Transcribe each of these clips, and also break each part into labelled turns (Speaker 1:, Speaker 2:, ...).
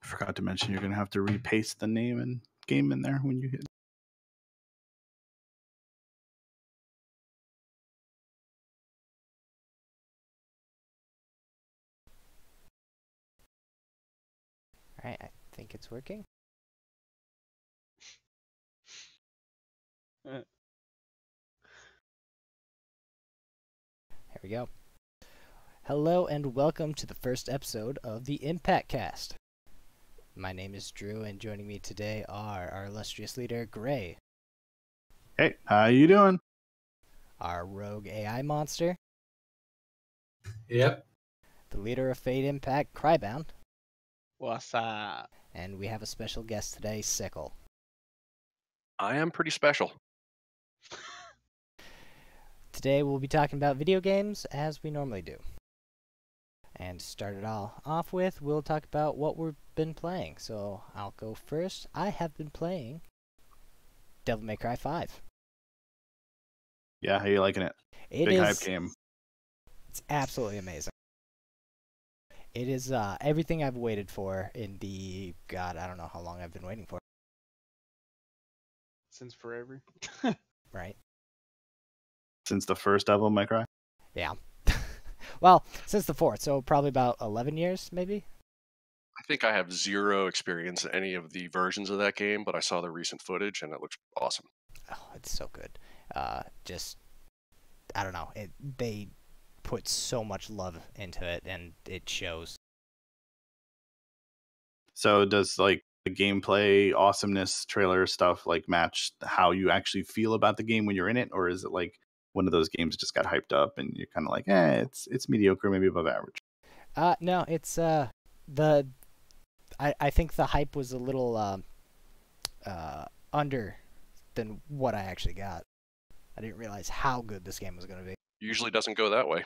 Speaker 1: forgot to mention you're going to have to repaste the name and game in there when you hit.
Speaker 2: All right, I think it's working. Here we go. Hello and welcome to the first episode of the Impactcast. My name is Drew, and joining me today are our illustrious leader, Gray.
Speaker 1: Hey, how you doing?
Speaker 2: Our rogue AI monster.
Speaker 3: Yep.
Speaker 2: The leader of Fate Impact, Crybound.
Speaker 4: What's up?
Speaker 2: And we have a special guest today, Sickle.
Speaker 5: I am pretty special.
Speaker 2: Today we'll be talking about video games as we normally do. And to start it all off with, we'll talk about what we've been playing. So I'll go first. I have been playing Devil May Cry 5.
Speaker 1: Yeah, how you liking it? Big hype game.
Speaker 2: It's absolutely amazing. It is everything I've waited for in the... God, I don't know how long I've been waiting for.
Speaker 4: Since forever.
Speaker 2: Right?
Speaker 1: Since the first Devil May Cry?
Speaker 2: Yeah. Well, since the fourth, so probably about 11 years, maybe?
Speaker 5: I think I have zero experience in any of the versions of that game, but I saw the recent footage and it looks awesome.
Speaker 2: Oh, it's so good. Just, I don't know. They put so much love into it, and it shows.
Speaker 1: So does like the gameplay awesomeness trailer stuff like match how you actually feel about the game when you're in it, or is it like one of those games just got hyped up and you're kind of like, it's mediocre, maybe above average?
Speaker 2: No, it's I think the hype was a little under than what I actually got. I didn't realize how good this game was going to be.
Speaker 5: Usually doesn't go that way.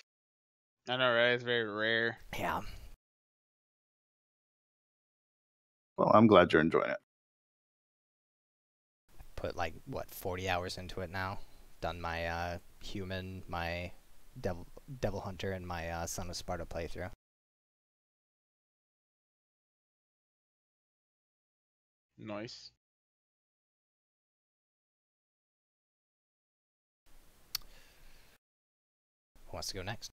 Speaker 4: I know, right? It's very rare.
Speaker 2: Yeah.
Speaker 1: Well, I'm glad you're enjoying it.
Speaker 2: Put 40 hours into it now. Done my human, my devil hunter, and my Son of Sparta playthrough.
Speaker 4: Nice.
Speaker 2: Who wants to go next?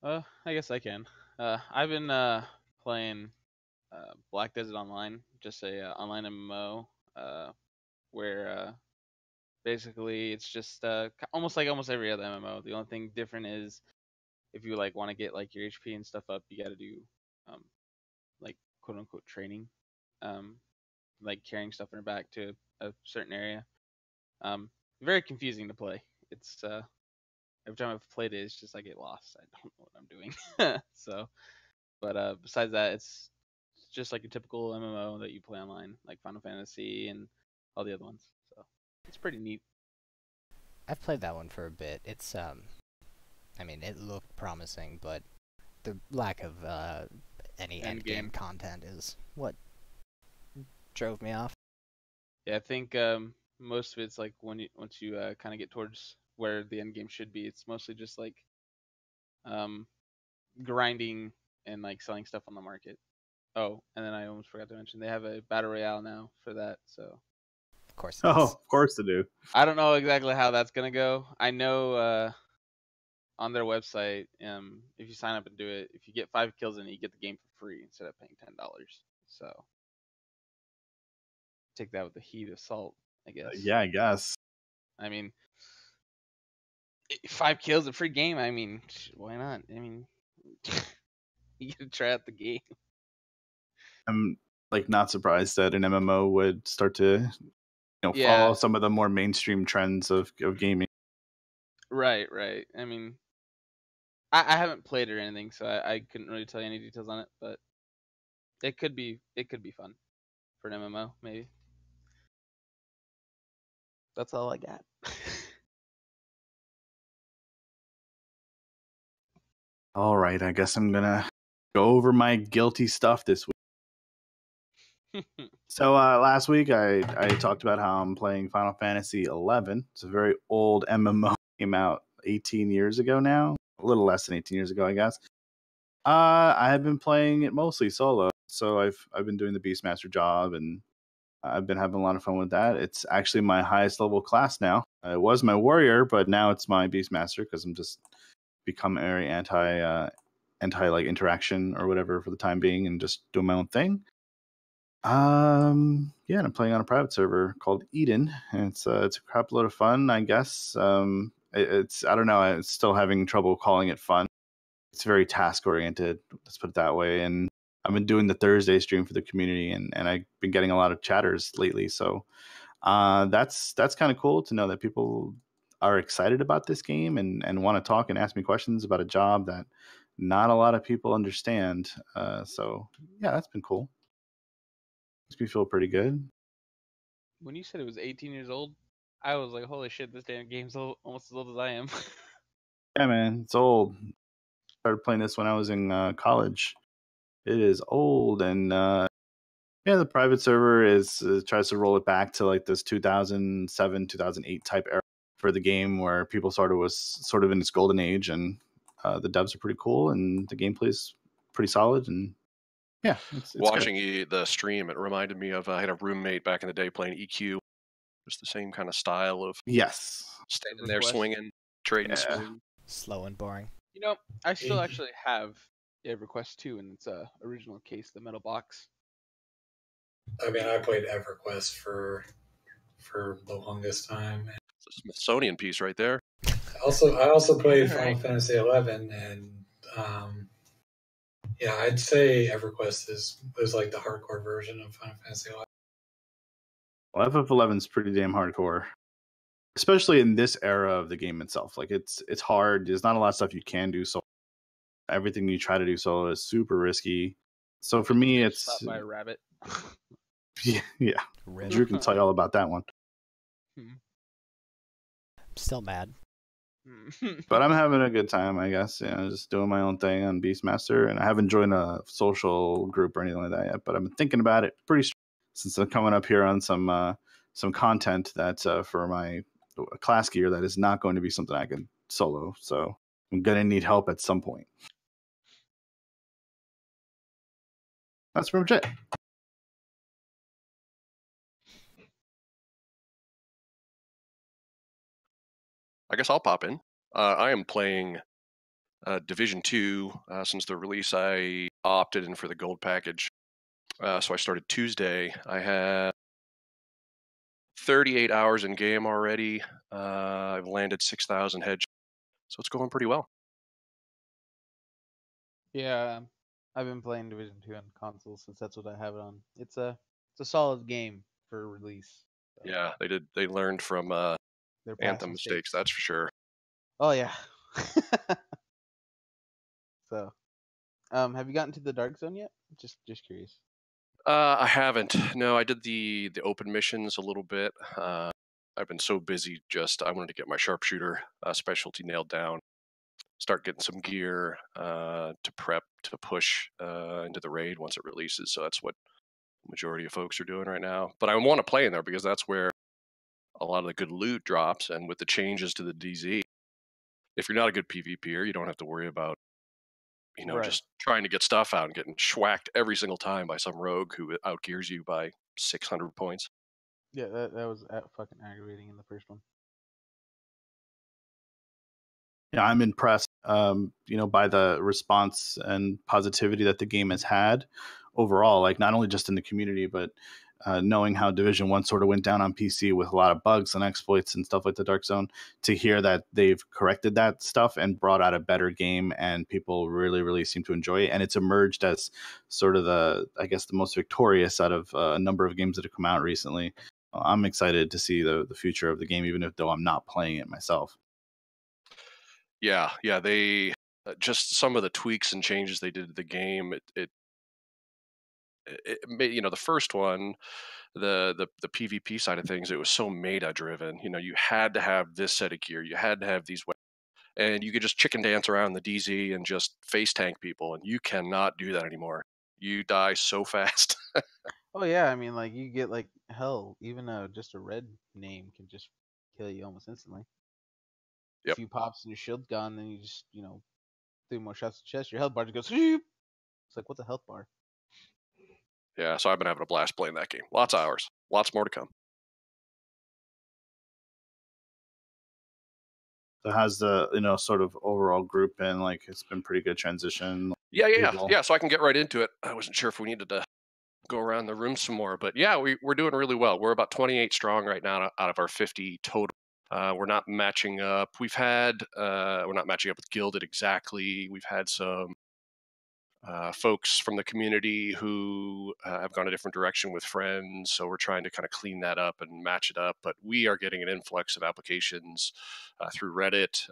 Speaker 4: I guess I can. I've been playing Black Desert Online, just a online MMO, where basically it's just almost like almost every other MMO. The only thing different is if you want to get your HP and stuff up, you got to do quote unquote training, like carrying stuff in your back to a certain area. Very confusing to play. It's every time I've played it, it's just I get lost. I don't know what I'm doing. So, but besides that, it's just like a typical MMO that you play online, like Final Fantasy and all the other ones. So it's pretty neat.
Speaker 2: I've played that one for a bit. It's I mean, it looked promising, but the lack of any end game content is what drove me off.
Speaker 4: Yeah, I think most of it's once you kind of get towards where the end game should be, it's mostly just grinding and selling stuff on the market. Oh, and then I almost forgot to mention they have a battle royale now for that. So
Speaker 2: of course.
Speaker 1: Of course they do.
Speaker 4: I don't know exactly how that's gonna go. I know on their website, if you sign up and do it, if you get 5 kills in it, you get the game for free instead of paying $10. So take that with a heat of salt, I guess.
Speaker 1: Yeah, I guess.
Speaker 4: I mean, 5 kills, a free game. I mean, why not? I mean, you gotta try out the game.
Speaker 1: I'm not surprised that an MMO would start to follow some of the more mainstream trends of gaming.
Speaker 4: Right. I mean, I haven't played it or anything, so I couldn't really tell you any details on it, but it could be fun for an MMO, maybe. That's all I got.
Speaker 1: All right, I guess I'm gonna go over my guilty stuff this week. So last week I talked about how I'm playing Final Fantasy 11. It's a very old MMO. Came out 18 years ago now, a little less than 18 years ago, I guess. I have been playing it mostly solo. So I've been doing the Beastmaster job, and I've been having a lot of fun with that. It's actually my highest level class now. It was my warrior, but now it's my Beastmaster because I'm just become very anti like interaction or whatever for the time being, and just doing my own thing. Yeah, and I'm playing on a private server called Eden, and it's a crap load of fun, I guess. It's I don't know, I'm still having trouble calling it fun. It's very task oriented, let's put it that way. And I've been doing the Thursday stream for the community, and I've been getting a lot of chatters lately. So that's kind of cool to know that people are excited about this game and want to talk and ask me questions about a job that not a lot of people understand. So yeah, that's been cool. Makes me feel pretty good.
Speaker 4: When you said it was 18 years old, I was like, holy shit, this damn game's almost as old as I am.
Speaker 1: Yeah, man, it's old. Started playing this when I was in college. It is old, and yeah, the private server is tries to roll it back to like this 2007, 2008 type era for the game, where people was sort of in its golden age, and the devs are pretty cool, and the gameplay is pretty solid, and yeah, it's good.
Speaker 5: Watching the stream, it reminded me of I had a roommate back in the day playing EQ. Just the same kind of style of
Speaker 1: Yes,
Speaker 5: standing there
Speaker 4: EverQuest.
Speaker 5: swinging, trading
Speaker 1: Yeah.
Speaker 5: swing.
Speaker 2: Slow and boring.
Speaker 4: You know, I still actually have EverQuest 2 in its original case, the metal box.
Speaker 3: I mean, I played EverQuest for the longest time.
Speaker 5: It's a Smithsonian piece right there.
Speaker 3: I also played
Speaker 4: All
Speaker 3: Final
Speaker 4: right.
Speaker 3: Fantasy 11, and yeah, I'd say EverQuest is like the hardcore version of Final Fantasy 11.
Speaker 1: Well, FF11 is pretty damn hardcore, especially in this era of the game itself. Like it's hard. There's not a lot of stuff you can do. So everything you try to do solo is super risky. So for me, it's
Speaker 4: Slapped by a rabbit.
Speaker 1: yeah.
Speaker 2: Rip.
Speaker 1: Drew can tell you all about that one.
Speaker 2: Still mad.
Speaker 1: But I'm having a good time, I guess. You know, just doing my own thing on Beastmaster, and I haven't joined a social group or anything like that yet. But I've been thinking about it pretty since I'm coming up here on some content that's for my class gear that is not going to be something I can solo. So I'm gonna need help at some point. That's pretty much it.
Speaker 5: I guess I'll pop in. I am playing Division 2 since the release. I opted in for the gold package. So I started Tuesday. I had 38 hours in game already. I've landed 6,000 headshots. So it's going pretty well.
Speaker 4: Yeah, I've been playing Division 2 on console since that's what I have it on. It's a solid game for release. So
Speaker 5: Yeah, they learned from
Speaker 4: their past
Speaker 5: Anthem mistakes, that's for sure.
Speaker 4: Oh yeah. So, have you gotten to the Dark Zone yet? Just curious.
Speaker 5: I haven't. No, I did the open missions a little bit. I've been so busy. I wanted to get my sharpshooter specialty nailed down, start getting some gear to prep to push into the raid once it releases. So that's what the majority of folks are doing right now. But I want to play in there because that's where a lot of the good loot drops. And with the changes to the DZ, if you're not a good PvPer, you don't have to worry about
Speaker 4: Right.
Speaker 5: just trying to get stuff out and getting schwacked every single time by some rogue who outgears you by 600 points.
Speaker 4: Yeah, that was fucking aggravating in the first one.
Speaker 1: Yeah, I'm impressed, by the response and positivity that the game has had overall. Like not only just in the community, but knowing how Division One sort of went down on PC with a lot of bugs and exploits and stuff like the Dark Zone. To hear that they've corrected that stuff and brought out a better game, and people really, really seem to enjoy it, and it's emerged as sort of the most victorious out of a number of games that have come out recently. I'm excited to see the future of the game, even though I'm not playing it myself.
Speaker 5: Yeah, they just some of the tweaks and changes they did to the game. It made, the first one, the PvP side of things, it was so meta driven. You had to have this set of gear, you had to have these weapons, and you could just chicken dance around the DZ and just face tank people, and you cannot do that anymore. You die so fast.
Speaker 4: Oh yeah, I mean, like you get like hell, even just a red name can just kill you almost instantly.
Speaker 5: Yep.
Speaker 4: A few pops and your shield's gone, then you just 3 more shots to chest, your health bar just goes. Shoop. It's like, what's a health bar?
Speaker 5: Yeah, so I've been having a blast playing that game. Lots of hours. Lots more to come.
Speaker 1: So how's the sort of overall group been? Like, it's been pretty good transition.
Speaker 5: Yeah. So I can get right into it. I wasn't sure if we needed to go around the room some more, but yeah, we're doing really well. We're about 28 strong right now out of our 50 total. We're not matching up. We're not matching up with Gilded exactly. We've had some folks from the community who have gone a different direction with friends. So we're trying to kind of clean that up and match it up. But we are getting an influx of applications through Reddit,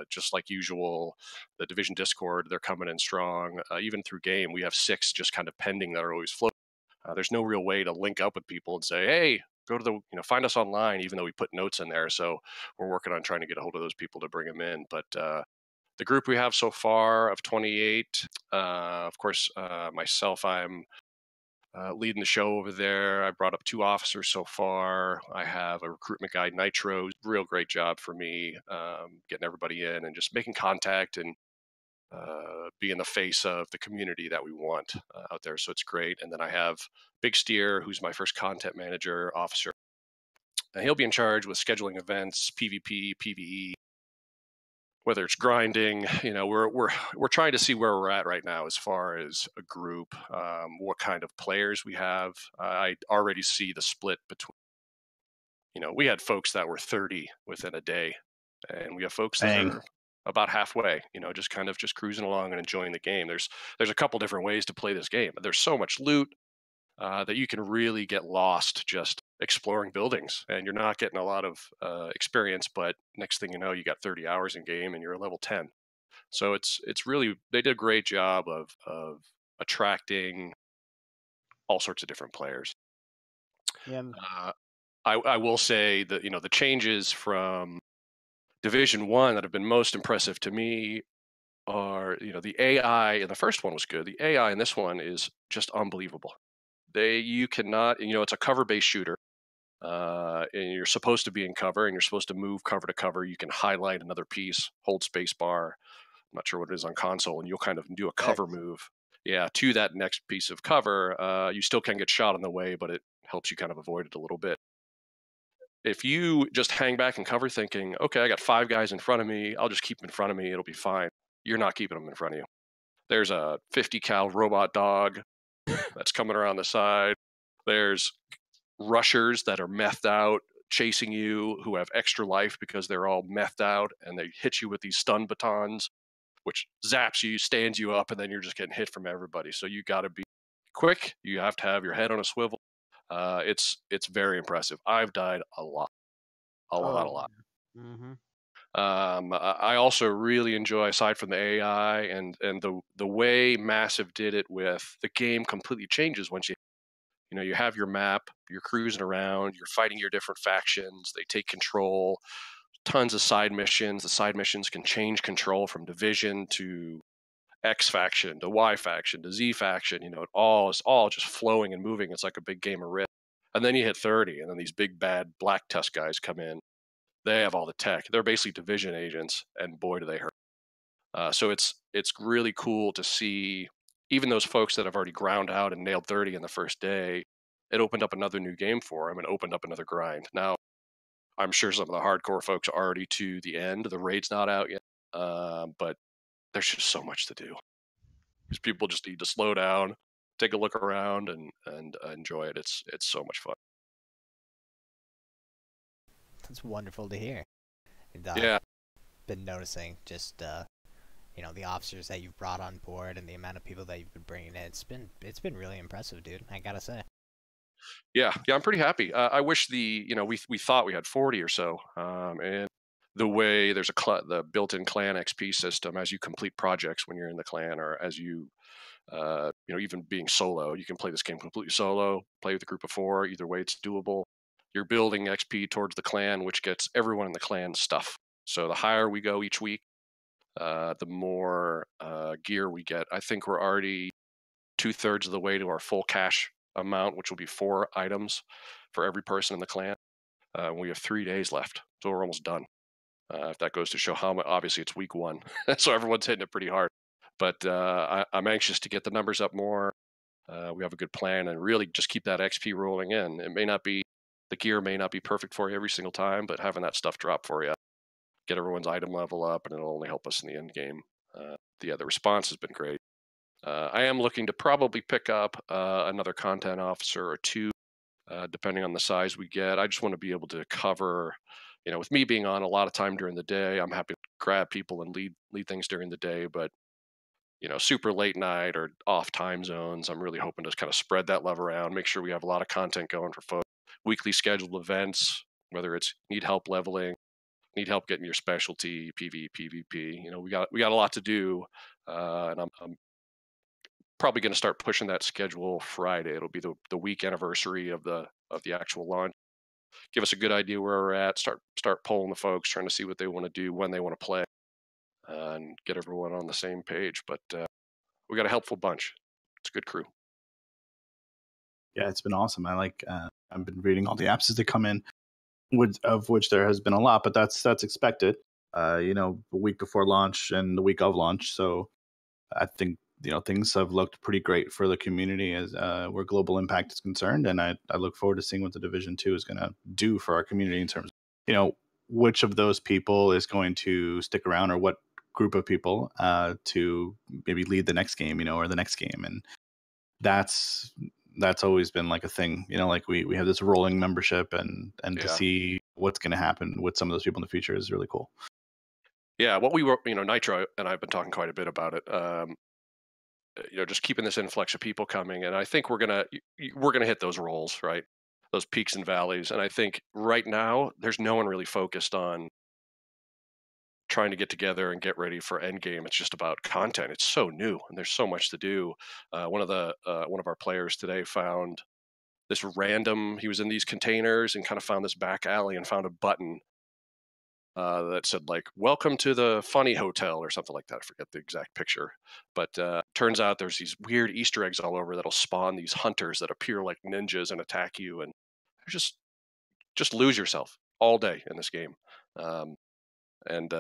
Speaker 5: just like usual. The Division Discord, they're coming in strong. Even through game, we have 6 just kind of pending that are always floating. There's no real way to link up with people and say, hey, go to the, find us online, even though we put notes in there. So we're working on trying to get a hold of those people to bring them in. But the group we have so far of 28, of course, myself, I'm leading the show over there. I brought up 2 officers so far. I have a recruitment guy, Nitro, real great job for me, getting everybody in and just making contact and being the face of the community that we want out there. So it's great. And then I have Big Steer, who's my first content manager officer. And he'll be in charge with scheduling events, PvP, PvE, whether it's grinding. We're trying to see where we're at right now as far as a group, what kind of players we have. I already see the split between, we had folks that were 30 within a day, and we have folks that are about halfway, just kind of just cruising along and enjoying the game. There's a couple different ways to play this game. There's so much loot that you can really get lost just exploring buildings, and you're not getting a lot of experience, but next thing you know, you got 30 hours in game and you're a level 10. So it's really, they did a great job of attracting all sorts of different players.
Speaker 4: Yeah.
Speaker 5: I will say that, the changes from Division 1 that have been most impressive to me are, the AI in the first one was good. The AI in this one is just unbelievable. You cannot, it's a cover-based shooter, and you're supposed to be in cover, and you're supposed to move cover to cover. You can highlight another piece, hold space bar. I'm not sure what it is on console, and you'll kind of do a cover move. Yeah, to that next piece of cover. You still can get shot on the way, but it helps you kind of avoid it a little bit. If you just hang back and cover thinking, okay, I got 5 guys in front of me, I'll just keep them in front of me, it'll be fine. You're not keeping them in front of you. There's a 50 cal robot dog that's coming around the side. There's rushers that are methed out chasing you who have extra life because they're all methed out, and they hit you with these stun batons, which zaps you, stands you up, and then you're just getting hit from everybody. So you got to be quick. You have to have your head on a swivel. It's very impressive. I've died a lot.
Speaker 4: Mm-hmm.
Speaker 5: I also really enjoy, aside from the AI and the way Massive did it with the game, completely changes once you have your map, you're cruising around, you're fighting your different factions, they take control, tons of side missions. The side missions can change control from Division to X faction to Y faction to Z faction. It is all just flowing and moving. It's like a big game of Risk. And then you hit 30, and then these big bad Black Tusk guys come in. They have all the tech. They're basically Division agents, and boy, do they hurt. So it's really cool to see even those folks that have already ground out and nailed 30 in the first day. It opened up another new game for them and opened up another grind. Now, I'm sure some of the hardcore folks are already to the end. The raid's not out yet, but there's just so much to do. Because people just need to slow down, take a look around, and enjoy it. It's so much fun.
Speaker 2: That's wonderful to hear.
Speaker 5: Yeah.
Speaker 2: Been noticing just the officers that you've brought on board and the amount of people that you've been bringing in. It's been really impressive, dude. I gotta say.
Speaker 5: Yeah, I'm pretty happy. I wish we thought we had 40 or so, and the way there's the built-in clan XP system as you complete projects when you're in the clan, or as you even being solo, you can play this game completely solo, play with a group of 4. Either way, it's doable. You're building XP towards the clan, which gets everyone in the clan stuff. So the higher we go each week, the more gear we get. I think we're already 2/3 of the way to our full cash amount, which will be 4 items for every person in the clan. We have 3 days left, so we're almost done. If that goes to show how much, obviously it's week 1, so everyone's hitting it pretty hard. But I'm anxious to get the numbers up more. We have a good plan and really just keep that XP rolling in. The gear may not be perfect for you every single time, but having that stuff drop for you, get everyone's item level up, and it'll only help us in the end game. The response has been great. I am looking to probably pick up another content officer or 2, depending on the size we get. I just want to be able to cover, with me being on a lot of time during the day, I'm happy to grab people and lead things during the day, but super late night or off time zones, I'm really hoping to kind of spread that love around, make sure we have a lot of content going for folks. Weekly scheduled events, whether it's need help leveling, need help getting your specialty, PvE, PvP. We got a lot to do, and I'm probably going to start pushing that schedule Friday. It'll be the week anniversary of the actual launch. Give us a good idea where we're at. Start polling the folks, trying to see what they want to do, when they want to play, and get everyone on the same page. But we got a helpful bunch. It's a good crew.
Speaker 1: Yeah, it's been awesome. I've been reading all the apps as they come in, of which there has been a lot, but that's expected. The week before launch and the week of launch. So I think things have looked pretty great for the community as where Global Impact is concerned, and I look forward to seeing what the Division 2 is going to do for our community in terms of which of those people is going to stick around, or what group of people to maybe lead the next game, or the next game. And that's always been like a thing, like we have this rolling membership, and to see what's going to happen with some of those people in the future is really cool.
Speaker 5: Yeah, what we were, Nitro and I've been talking quite a bit about it. Just keeping this influx of people coming, and I think we're gonna hit those rolls, right? Those peaks and valleys. And I think right now there's no one really focused on trying to get together and get ready for endgame. It's just about content. It's so new, and there's so much to do. One of our players today found this random. He was in these containers and kind of found this back alley and found a button that said like "Welcome to the Funny Hotel" or something like that. I forget the exact picture, but turns out there's these weird Easter eggs all over that'll spawn these hunters that appear like ninjas and attack you, and just lose yourself all day in this game. And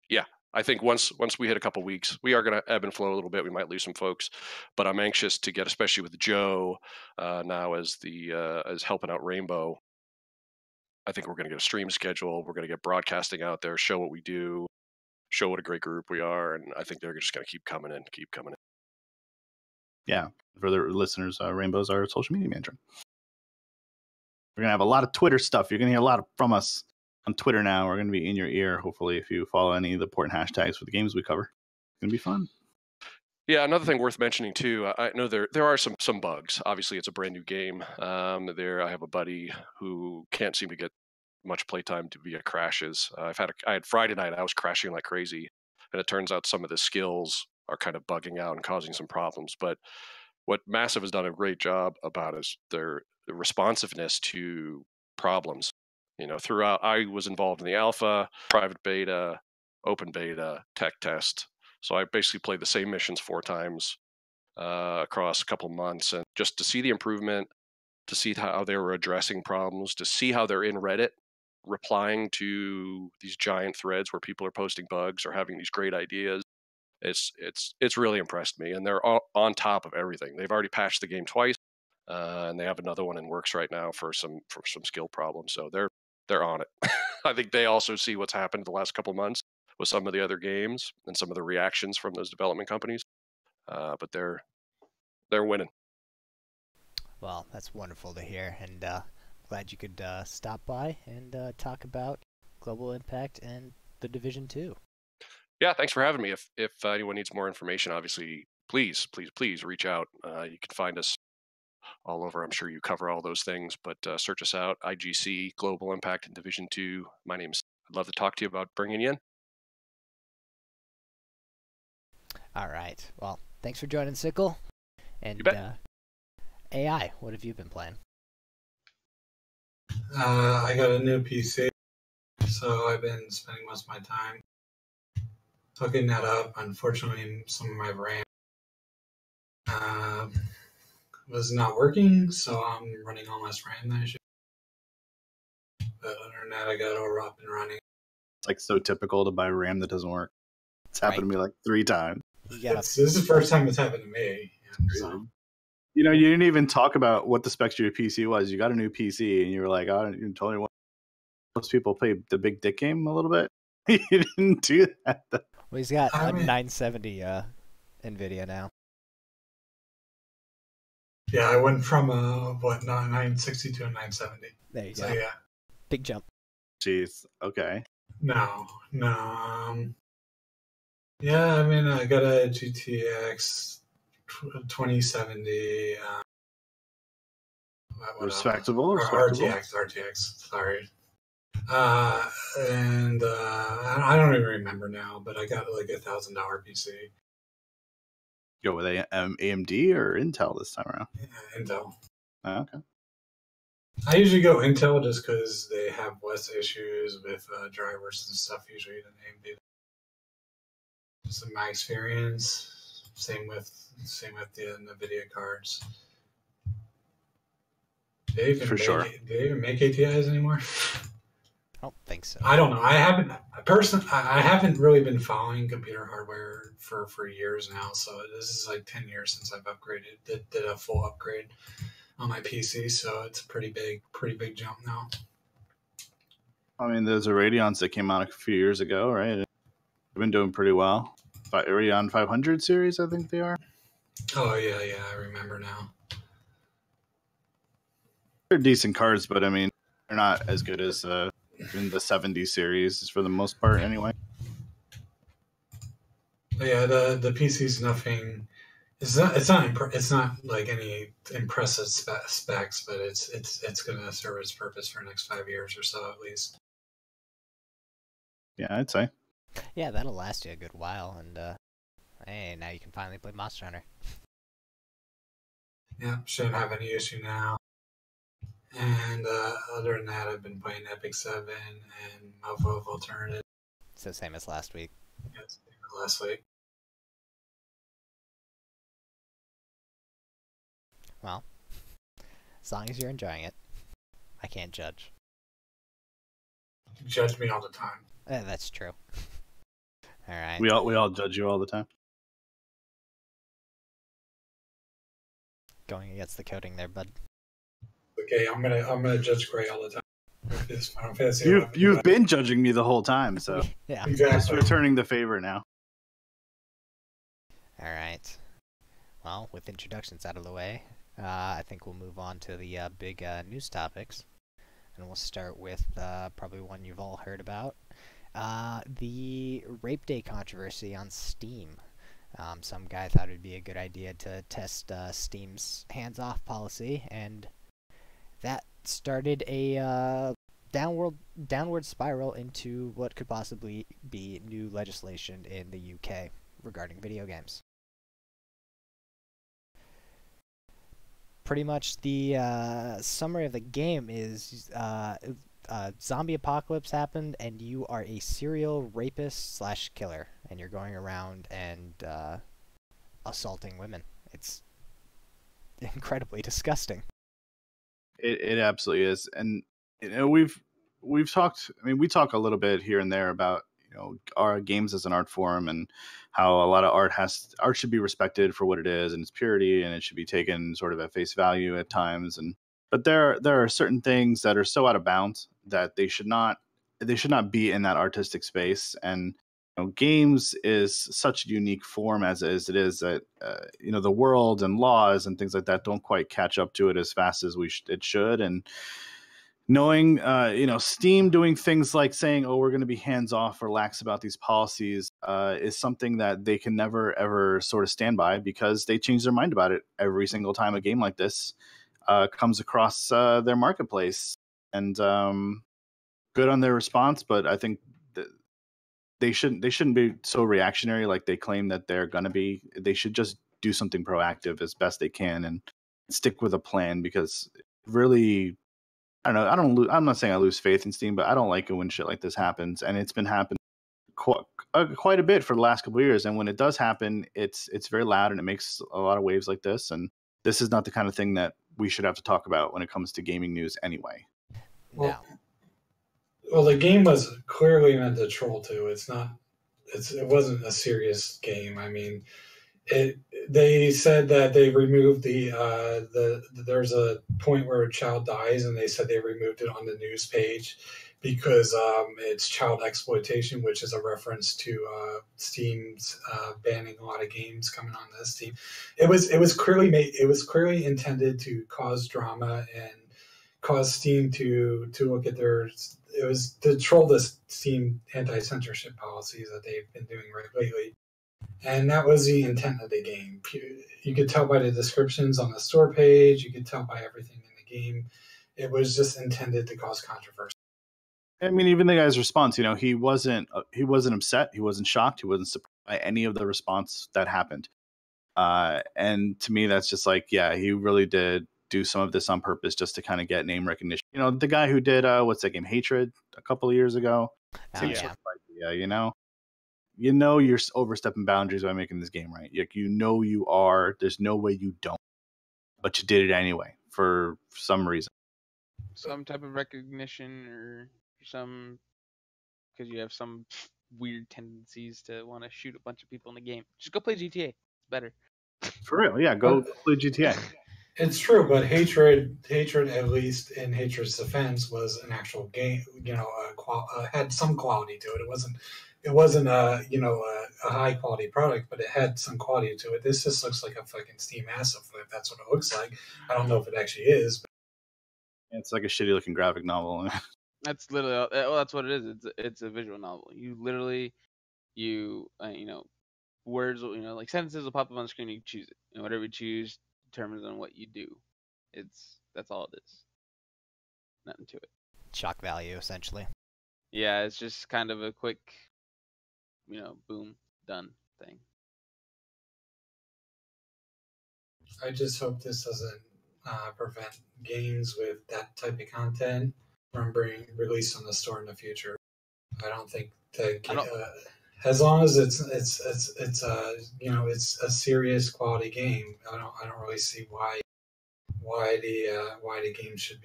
Speaker 5: yeah, I think once we hit a couple weeks, we are going to ebb and flow a little bit. We might lose some folks, but I'm anxious to get, especially with Joe now as helping out Rainbow. I think we're going to get a stream schedule. We're going to get broadcasting out there, show what we do, show what a great group we are, and I think they're just going to keep coming in.
Speaker 1: Yeah, for the listeners, Rainbow's our social media manager. We're going to have a lot of Twitter stuff. You're going to hear a lot from us on Twitter now. We're going to be in your ear, hopefully, if you follow any of the important hashtags for the games we cover. It's going to be fun.
Speaker 5: Yeah, another thing worth mentioning too. I know there are some bugs. Obviously, it's a brand new game. I have a buddy who can't seem to get much playtime via crashes. I had Friday night. I was crashing like crazy, and it turns out some of the skills are kind of bugging out and causing some problems. But what Massive has done a great job about is their responsiveness to problems. Throughout, I was involved in the alpha, private beta, open beta, tech test. So I basically played the same missions 4 times across a couple months, and just to see the improvement, to see how they were addressing problems, to see how they're in Reddit replying to these giant threads where people are posting bugs or having these great ideas. It's really impressed me, and they're on top of everything. They've already patched the game twice, and they have another one in works right now for some skill problems. So they're on it. I think they also see what's happened the last couple months with some of the other games and some of the reactions from those development companies. But they're winning.
Speaker 2: Well, that's wonderful to hear, and glad you could stop by and talk about Global Impact and the Division 2.
Speaker 5: Yeah, thanks for having me. If anyone needs more information, obviously, please reach out. You can find us all over. I'm sure you cover all those things, but search us out, IGC, Global Impact, and Division 2. I'd love to talk to you about bringing you in.
Speaker 2: All right. Well, thanks for joining, Sickle. And
Speaker 5: You bet.
Speaker 2: AI, what have you been playing?
Speaker 3: I got a new PC, so I've been spending most of my time hooking that up. Unfortunately, some of my RAM was not working, so I'm running all less RAM than I should. But other than that, I got it all up and running.
Speaker 1: It's like so typical to buy RAM that doesn't work. It's happened to me like 3 times.
Speaker 3: This is the first time it's happened to me. So.
Speaker 1: You know, you didn't even talk about what the specs of your PC was. You got a new PC and you were like, oh, you told me most people play the big dick game a little bit. You didn't do that, though.
Speaker 2: Well, he's got a 970 NVIDIA now.
Speaker 3: Yeah, I went from 960 to a 970.
Speaker 2: There you
Speaker 3: so,
Speaker 2: go.
Speaker 3: Yeah,
Speaker 2: big jump.
Speaker 1: Jeez. Okay.
Speaker 3: No. Yeah, I mean, I got a GTX 2070.
Speaker 1: Respectable.
Speaker 3: RTX. Sorry. And I don't even remember now, but I got like $1,000 PC.
Speaker 1: Go with AMD or Intel this time around?
Speaker 3: Yeah, Intel.
Speaker 1: Oh, okay.
Speaker 3: I usually go Intel just because they have less issues with drivers and stuff usually than AMD. Just in my experience. Same with the NVIDIA cards. Do they even make ATIs anymore?
Speaker 2: I don't think so.
Speaker 3: I don't know. I haven't really been following computer hardware for years now. So this is like 10 years since I've upgraded. Did a full upgrade on my PC. So it's a pretty big jump now.
Speaker 1: I mean, there's a Radeons that came out a few years ago, right? They've been doing pretty well. Radeon 500 series, I think they are.
Speaker 3: Oh yeah, I remember now.
Speaker 1: They're decent cards, but I mean, they're not as good as in the 70 series for the most part, anyway.
Speaker 3: But yeah, the PC's nothing. It's not like any impressive specs, but it's gonna serve its purpose for the next 5 years or so at least.
Speaker 1: Yeah, I'd say.
Speaker 2: Yeah, that'll last you a good while, and hey, now you can finally play Monster Hunter.
Speaker 3: Yeah, shouldn't have any issue now. And other than that, I've been playing Epic 7 and Mofo of Alternative.
Speaker 2: It's the same as last week.
Speaker 3: Yes, last week.
Speaker 2: Well, as long as you're enjoying it, I can't judge.
Speaker 3: You judge me all the time.
Speaker 2: That's true. All right.
Speaker 1: We all judge you all the time.
Speaker 2: Going against the coding there, bud.
Speaker 3: Okay, I'm gonna judge Gray all the time.
Speaker 1: You've been judging me the whole time, so
Speaker 2: yeah,
Speaker 3: exactly.
Speaker 1: Just returning the favor now.
Speaker 2: All right. Well, with introductions out of the way, I think we'll move on to the big news topics, and we'll start with probably one you've all heard about, the Rape Day controversy on Steam. Some guy thought it'd be a good idea to test Steam's hands-off policy, and that started a downward spiral into what could possibly be new legislation in the UK regarding video games. Pretty much the summary of the game is zombie apocalypse happened and you are a serial rapist / killer and you're going around and assaulting women. It's incredibly disgusting.
Speaker 1: It absolutely is, and you know we've talked. I mean, we talk a little bit here and there about our games as an art form and how a lot of art should be respected for what it is and its purity, and it should be taken sort of at face value at times. But there are certain things that are so out of bounds that they should not be in that artistic space. And games is such a unique form as it is that the world and laws and things like that don't quite catch up to it as fast as it should. And knowing Steam doing things like saying, oh, we're going to be hands off or lax about these policies is something that they can never ever sort of stand by, because they change their mind about it every single time a game like this comes across their marketplace. And good on their response, but I think that they shouldn't be so reactionary like they claim that they're going to be. They should just do something proactive as best they can and stick with a plan, because really, I don't know. I'm not saying I lose faith in Steam, but I don't like it when shit like this happens, and it's been happening quite a bit for the last couple of years. And when it does happen, it's very loud and it makes a lot of waves like this. And this is not the kind of thing that we should have to talk about when it comes to gaming news, anyway.
Speaker 3: Well, Well, the game was clearly meant to troll too. It wasn't a serious game. I mean, it. They said that they removed the. There's a point where a child dies, and they said they removed it on the news page because it's child exploitation, which is a reference to Steam's banning a lot of games coming on this Steam. It was clearly made. It was clearly intended to cause drama and cause Steam to look at their. It was to troll the Steam anti-censorship policies that they've been doing right lately. And that was the intent of the game. You could tell by the descriptions on the store page. You could tell by everything in the game. It was just intended to cause controversy.
Speaker 1: I mean, even the guy's response, he wasn't upset, he wasn't shocked, he wasn't surprised by any of the response that happened. And to me, that's just like, yeah, he really did do some of this on purpose just to kind of get name recognition. The guy who did what's that game, Hatred, a couple of years ago. Same sort of idea, you're overstepping boundaries by making this game, right? Like, you are. There's no way you don't, but you did it anyway for some reason.
Speaker 4: Some type of recognition or some, because you have some weird tendencies to want to shoot a bunch of people in the game. Just go play GTA. It's better.
Speaker 1: For real, yeah. Go play GTA.
Speaker 3: It's true, but hatred, at least in Hatred's defense, was an actual game. Had some quality to it. It wasn't a high quality product, but it had some quality to it. This just looks like a fucking Steam asset flip. That's what it looks like. I don't know if it actually is. But
Speaker 1: it's like a shitty looking graphic novel.
Speaker 4: That's literally that's what it is. It's a visual novel. You literally words like sentences will pop up on the screen. You can choose it, and whatever you choose determines on what you do. That's all it is. Nothing to it.
Speaker 2: Shock value, essentially.
Speaker 4: Yeah, it's just kind of a quick, boom, done thing.
Speaker 3: I just hope this doesn't prevent games with that type of content from being released on the store in the future. I don't think that as long as it's a serious quality game, I don't really see why the game should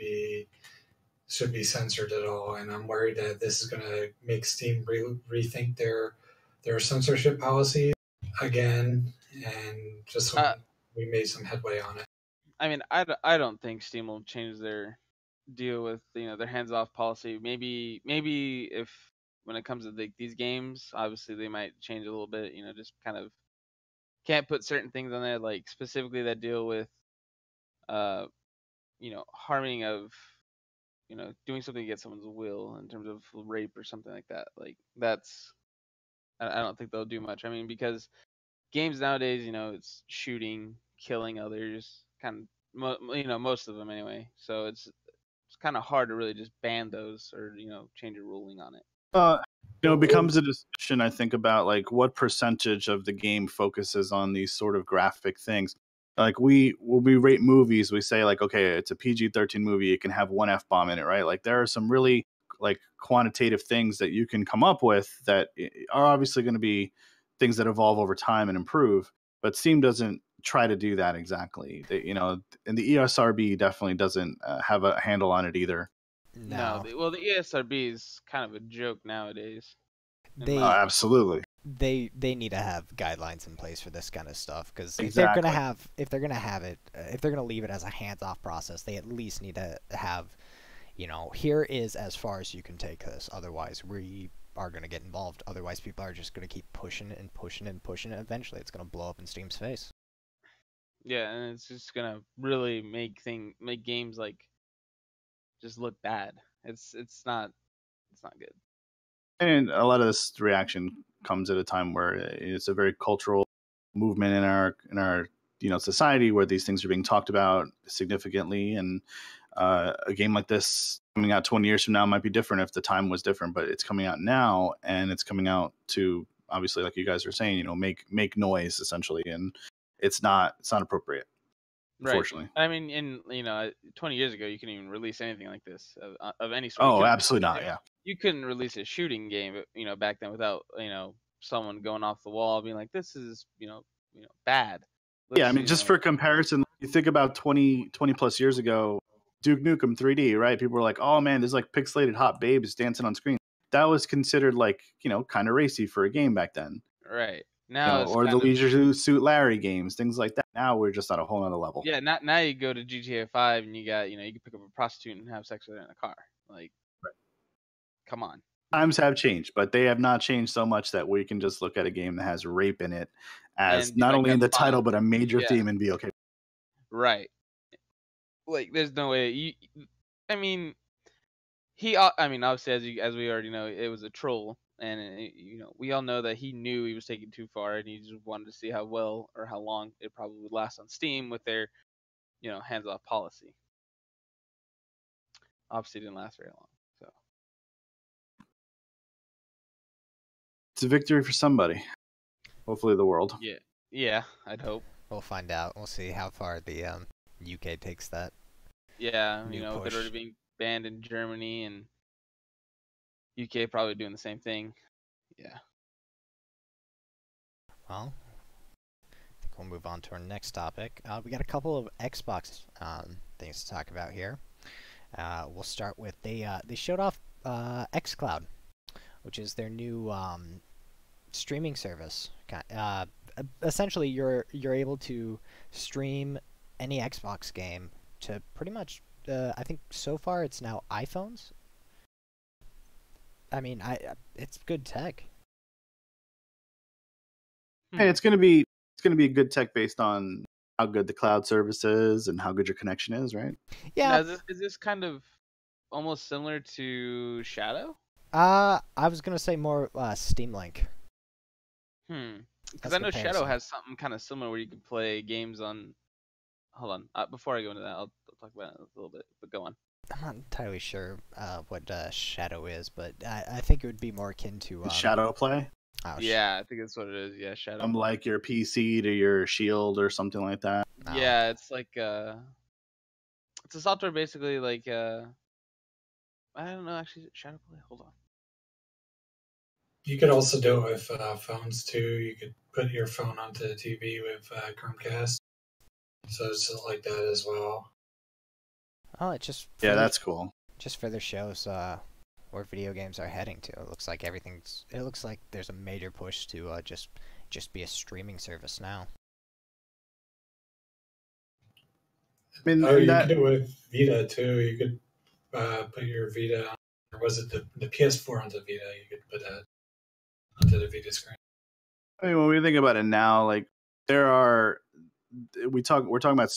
Speaker 3: be censored at all. And I'm worried that this is going to make Steam rethink their censorship policy again, and just we made some headway on it.
Speaker 4: I mean, I don't think Steam will change their deal with their hands-off policy. Maybe if when it comes to these games, obviously they might change a little bit. Just kind of can't put certain things on there, like specifically that deal with harming of doing something against someone's will in terms of rape or something like that. Like that's I don't think they'll do much. I mean, because games nowadays, it's shooting, killing others, kind of most of them anyway. So it's kind of hard to really just ban those or change a ruling on it.
Speaker 1: It becomes a discussion, I think, about like what percentage of the game focuses on these sort of graphic things. Like when we rate movies, we say like, okay, it's a PG-13 movie, it can have one F-bomb in it, right? Like there are some really like quantitative things that you can come up with that are obviously going to be things that evolve over time and improve, but Steam doesn't try to do that exactly. And the ESRB definitely doesn't have a handle on it either.
Speaker 2: No.
Speaker 4: The ESRB is kind of a joke nowadays.
Speaker 1: Absolutely.
Speaker 2: They need to have guidelines in place for this kind of stuff, because
Speaker 1: exactly.
Speaker 2: if they're gonna leave it as a hands-off process, they at least need to have, here is as far as you can take this. Otherwise, we are gonna get involved. Otherwise, people are just gonna keep pushing and pushing and pushing, and eventually, it's gonna blow up in Steam's face.
Speaker 4: Yeah, and it's just gonna really make games like just look bad. It's not good.
Speaker 1: And a lot of this reaction comes at a time where it's a very cultural movement in our society where these things are being talked about significantly, and a game like this coming out 20 years from now might be different if the time was different, but it's coming out now, and it's coming out to obviously, like you guys are saying, make noise essentially, and it's not appropriate.
Speaker 4: Right.
Speaker 1: Unfortunately.
Speaker 4: I mean, 20 years ago, you couldn't even release anything like this of any sort.
Speaker 1: Oh, absolutely not. Yeah.
Speaker 4: You couldn't release a shooting game, back then without, someone going off the wall being like, this is, bad.
Speaker 1: Yeah. I mean, just for comparison, you think about 20 plus years ago, Duke Nukem 3D, right? People were like, "Oh man, there's like pixelated hot babes dancing on screen." That was considered like, kind of racy for a game back then.
Speaker 4: Right. Now it's
Speaker 1: Or the
Speaker 4: kind of
Speaker 1: Leisure Suit Larry games, things like that. Now we're just on a whole other level.
Speaker 4: yeah. Now you go to GTA 5 and you got you can pick up a prostitute and have sex with her in a car. Like, come on.
Speaker 1: Times have changed, but they have not changed so much that we can just look at a game that has rape in it as
Speaker 4: And be
Speaker 1: not
Speaker 4: like,
Speaker 1: only in the
Speaker 4: "That's
Speaker 1: title
Speaker 4: fine."
Speaker 1: but a major
Speaker 4: Yeah.
Speaker 1: theme and be okay.
Speaker 4: Right. Like, there's no way. I mean, obviously, as we already know, it was a troll, and we all know that he knew he was taking too far, and he just wanted to see how well or how long it probably would last on Steam with their, hands-off policy. Obviously, it didn't last very long. So
Speaker 1: It's a victory for somebody. Hopefully the world.
Speaker 4: yeah, I'd hope.
Speaker 2: We'll find out. We'll see how far the UK takes that.
Speaker 4: Yeah,
Speaker 2: New
Speaker 4: with it
Speaker 2: push.
Speaker 4: already being banned in Germany and UK probably doing the same thing. Yeah.
Speaker 2: Well, I think we'll move on to our next topic. We got a couple of Xbox things to talk about here. We'll start with they showed off xCloud, which is their new streaming service. Essentially, you're able to stream any Xbox game to pretty much. I think so far it's now iPhones. I mean, it's good tech.
Speaker 1: Hey, it's gonna be good tech based on how good the cloud service is and how good your connection is, right?
Speaker 2: Yeah.
Speaker 4: Now, is this kind of almost similar to Shadow?
Speaker 2: I was gonna say more Steam Link.
Speaker 4: Because I know Shadow has something kind of similar where you can play games on. Hold on. Before I go into that, I'll talk about it a little bit. But go on.
Speaker 2: I'm not entirely sure what Shadow is, but I think it would be more akin to
Speaker 1: Shadow play.
Speaker 2: Oh,
Speaker 4: yeah, I think that's what it is. Yeah, Shadow.
Speaker 1: Like your PC to your Shield or something like that.
Speaker 2: Oh.
Speaker 4: Yeah, it's like it's a software basically like I don't know actually Shadow Play. Hold on.
Speaker 3: You could also do it with phones too. You could put your phone onto the TV with Chromecast, so it's like that as well.
Speaker 2: Oh, it just
Speaker 1: that's cool.
Speaker 2: Just further shows where video games are heading to. It looks like It looks like there's a major push to just be a streaming service now.
Speaker 1: I mean,
Speaker 3: you could do it with Vita too. You could put your Vita, or was it the PS4 onto Vita? You could put that onto the Vita screen.
Speaker 1: I mean, when we think about it now, like we're talking about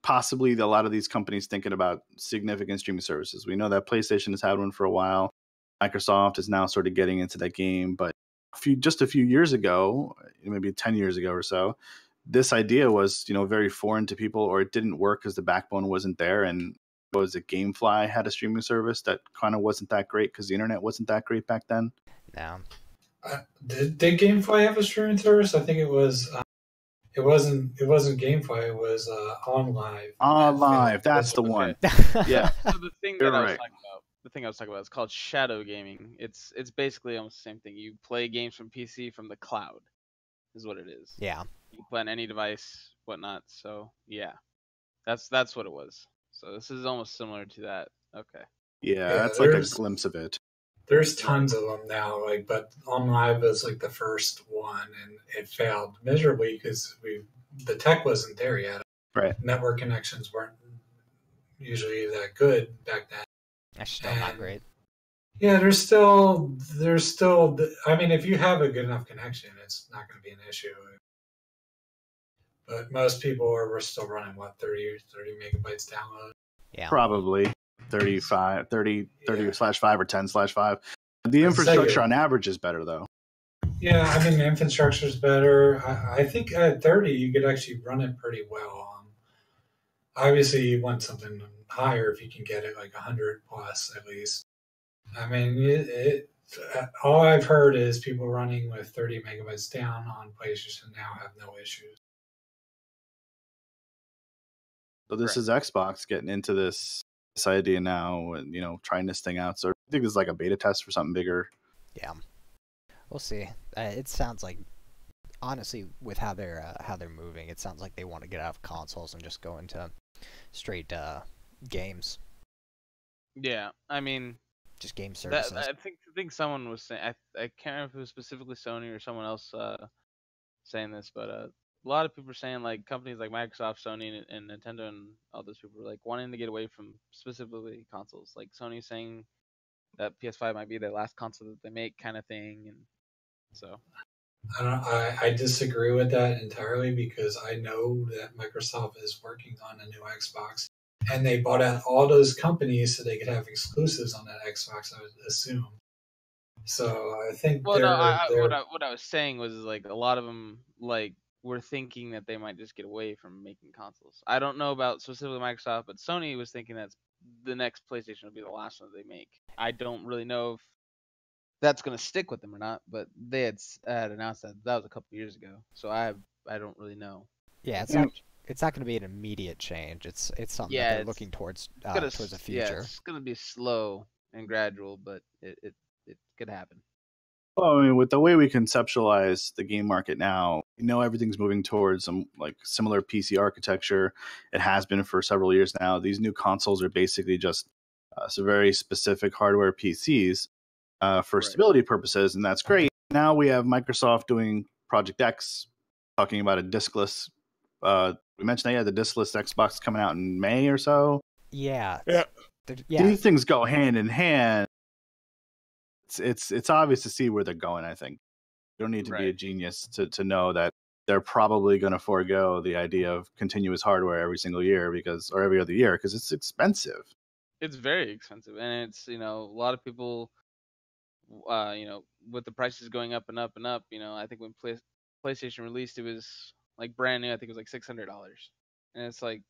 Speaker 1: possibly a lot of these companies thinking about significant streaming services. We know that PlayStation has had one for a while. Microsoft is now sort of getting into that game, but just a few years ago, maybe 10 years ago or so, this idea was, very foreign to people, or it didn't work because the backbone wasn't there. And GameFly had a streaming service that kind of wasn't that great because the internet wasn't that great back then.
Speaker 2: No.
Speaker 3: Did GameFly have a streaming service? I think it was. It wasn't GameFly. It was OnLive.
Speaker 1: OnLive, that's the one. Yeah.
Speaker 4: So the thing that
Speaker 1: You're
Speaker 4: I was
Speaker 1: right.
Speaker 4: talking about, is called shadow gaming. It's basically almost the same thing. You play games from PC from the cloud, is what it is.
Speaker 2: Yeah.
Speaker 4: You can play on any device, whatnot. So yeah, that's what it was. So this is almost similar to that. Okay.
Speaker 1: Yeah, that's like a glimpse of it.
Speaker 3: There's tons of them now, but OnLive was like the first one, and it failed miserably because the tech wasn't there yet.
Speaker 1: Right.
Speaker 3: Network connections weren't usually that good back then.
Speaker 2: That's still not great.
Speaker 3: Yeah, there's still. I mean, if you have a good enough connection, it's not going to be an issue. But most people were still running 30 megabytes download.
Speaker 2: Yeah.
Speaker 1: Probably 30/5 or 10/5. The infrastructure on average is better though.
Speaker 3: Yeah, I mean the infrastructure is better. I think at 30 you could actually run it pretty well. Obviously you want something higher if you can get it like 100 plus at least. I mean all I've heard is people running with 30 megabytes down on PlayStation now have no issues.
Speaker 1: So this is Xbox getting into this idea now and trying this thing out. So I think this is like a beta test for something bigger.
Speaker 2: Yeah, we'll see. It sounds like, honestly, with how they're moving, it sounds like they want to get out of consoles and just go into straight games,
Speaker 4: Yeah, I mean,
Speaker 2: just game
Speaker 4: that
Speaker 2: services.
Speaker 4: I think someone was saying, I can't remember if it was specifically Sony or someone else saying this, but a lot of people are saying like companies like Microsoft, Sony, and Nintendo, and all those people are like wanting to get away from specifically consoles. Like Sony saying that PS5 might be their last console that they make, kind of thing, and so.
Speaker 3: I disagree with that entirely because I know that Microsoft is working on a new Xbox, and they bought out all those companies so they could have exclusives on that Xbox, I would assume. So I think
Speaker 4: Well, no,
Speaker 3: they're
Speaker 4: what I was saying was like a lot of them like were thinking that they might just get away from making consoles. I don't know about specifically Microsoft, but Sony was thinking that the next PlayStation will be the last one they make. I don't really know if that's going to stick with them or not, but they had announced that was a couple years ago. So I don't really know.
Speaker 2: Yeah,
Speaker 4: If
Speaker 2: it's not.
Speaker 4: that's-
Speaker 2: It's not going to be an immediate change. It's something that
Speaker 4: Yeah,
Speaker 2: they're
Speaker 4: it's
Speaker 2: looking towards
Speaker 4: gonna
Speaker 2: towards the
Speaker 4: yeah,
Speaker 2: future.
Speaker 4: it's gonna be slow and gradual, but it could happen.
Speaker 1: Well, I mean, with the way we conceptualize the game market now, you know, everything's moving towards some like similar PC architecture. It has been for several years now. These new consoles are basically just some very specific hardware PCs for
Speaker 4: Right.
Speaker 1: stability purposes, and that's great. Now we have Microsoft doing Project X, talking about a diskless. We mentioned the diskless Xbox coming out in May or so.
Speaker 2: Yeah.
Speaker 5: Yeah.
Speaker 2: Yeah.
Speaker 1: These things go hand in hand. It's obvious to see where they're going. I think you don't need to be a
Speaker 4: Right.
Speaker 1: genius to know that they're probably going to forego the idea of continuous hardware every single year or every other year because it's expensive.
Speaker 4: It's very expensive, and it's a lot of people, with the prices going up and up and up. I think when PlayStation released, it was like brand new. I think it was like $600, and it's like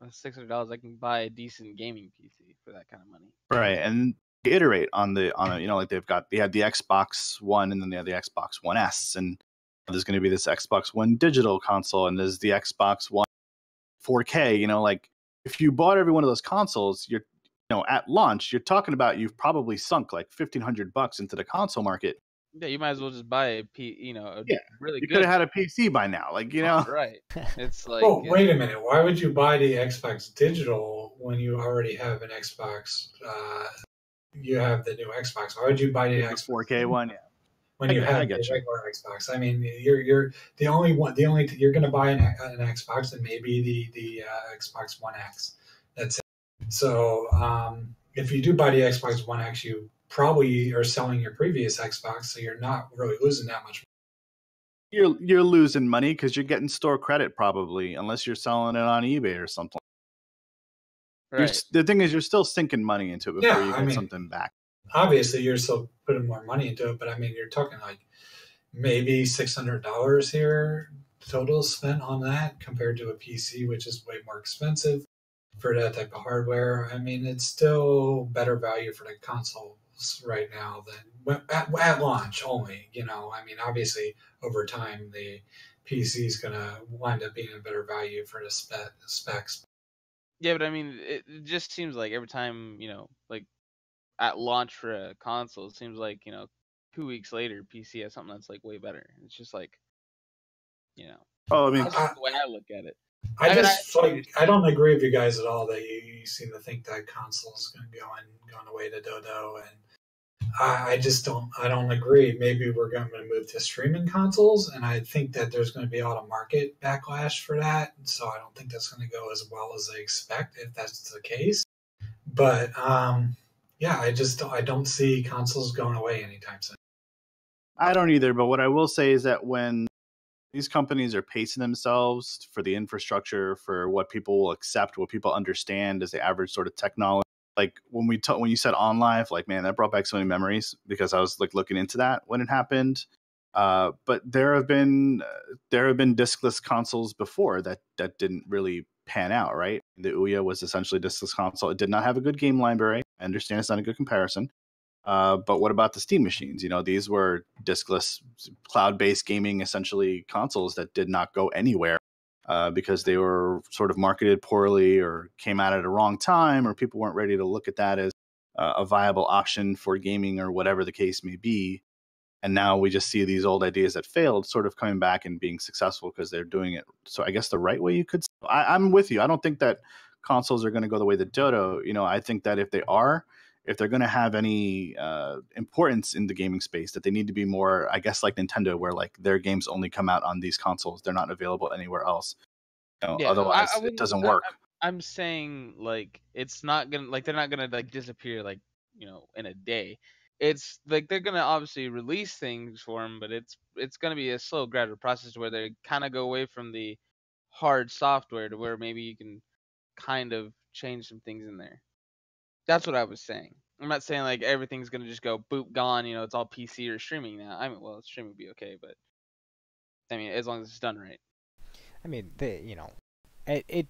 Speaker 4: $600. I can buy a decent gaming PC for that kind of money.
Speaker 1: Right, and they iterate on like they had the Xbox One and then they had the Xbox One S, and there's going to be this Xbox One digital console, and there's the Xbox One 4K. Like if you bought every one of those consoles, you're at launch, you're talking about you've probably sunk like $1,500 into the console market.
Speaker 4: Yeah, you might as well just buy a
Speaker 1: Yeah,
Speaker 4: really
Speaker 1: you
Speaker 4: good.
Speaker 1: could have had a PC by now,
Speaker 4: Right. It's like.
Speaker 3: Oh, wait a minute. Why would you buy the Xbox Digital when you already have an Xbox? You have the new Xbox. Why would you buy the
Speaker 1: the
Speaker 3: Xbox
Speaker 1: 4K one. Yeah,
Speaker 3: when you
Speaker 1: I
Speaker 3: have the
Speaker 1: get you.
Speaker 3: regular Xbox? I mean, you're the only one. You're going to buy an Xbox and maybe the Xbox One X. That's it. So if you do buy the Xbox One X, you probably are selling your previous Xbox, so you're not really losing that much.
Speaker 1: You're losing money because you're getting store credit probably, unless you're selling it on eBay or something.
Speaker 4: Right.
Speaker 1: The thing is, you're still sinking money into it before
Speaker 3: Yeah,
Speaker 1: you
Speaker 3: I
Speaker 1: get
Speaker 3: mean-
Speaker 1: something back.
Speaker 3: Obviously, you're still putting more money into it, but I mean, you're talking like maybe $600 here total spent on that compared to a PC, which is way more expensive for that type of hardware. I mean, it's still better value for the consoles right now than at launch only. I mean, obviously over time the PC is going to wind up being a better value for the specs.
Speaker 4: Yeah, but I mean, it just seems like every time, like at launch for a console, it seems like, 2 weeks later, PC has something that's like way better. It's just like,
Speaker 1: Oh, I mean,
Speaker 4: that's just the way I look at it.
Speaker 3: I don't agree with you guys at all that you seem to think that console's going to going away to Dodo, and I just don't agree. Maybe we're going to move to streaming consoles, and I think that there's going to be a lot of market backlash for that. So I don't think that's going to go as well as they expect if that's the case. But yeah, I don't see consoles going away anytime soon.
Speaker 1: I don't either. But what I will say is that when these companies are pacing themselves for the infrastructure, for what people will accept, what people understand as the average sort of technology. Like when you said on live, like, man, that brought back so many memories because I was like looking into that when it happened. But there have been diskless consoles before that didn't really pan out, right? The Ouya was essentially a diskless console. It did not have a good game library. I understand it's not a good comparison. But what about the Steam machines? These were diskless, cloud-based gaming, essentially consoles that did not go anywhere because they were sort of marketed poorly or came out at a wrong time, or people weren't ready to look at that as a viable option for gaming or whatever the case may be. And now we just see these old ideas that failed sort of coming back and being successful because they're doing it. So I guess the right way you could. I'm with you. I don't think that consoles are going to go the way of the dodo. I think that if they're going to have any importance in the gaming space, that they need to be more, I guess, like Nintendo, where like their games only come out on these consoles. They're not available anywhere else.
Speaker 4: Yeah,
Speaker 1: Otherwise,
Speaker 4: I
Speaker 1: it
Speaker 4: wouldn't.
Speaker 1: doesn't work.
Speaker 4: I'm saying like it's not gonna like they're not gonna like disappear like in a day. It's like they're gonna obviously release things for them, but it's gonna be a slow, gradual process where they kind of go away from the hard software to where maybe you can kind of change some things in there. That's what I was saying. I'm not saying like everything's gonna just go boop gone. It's all PC or streaming now. I mean, well, streaming would be okay, but I mean, as long as it's done right.
Speaker 2: I mean, it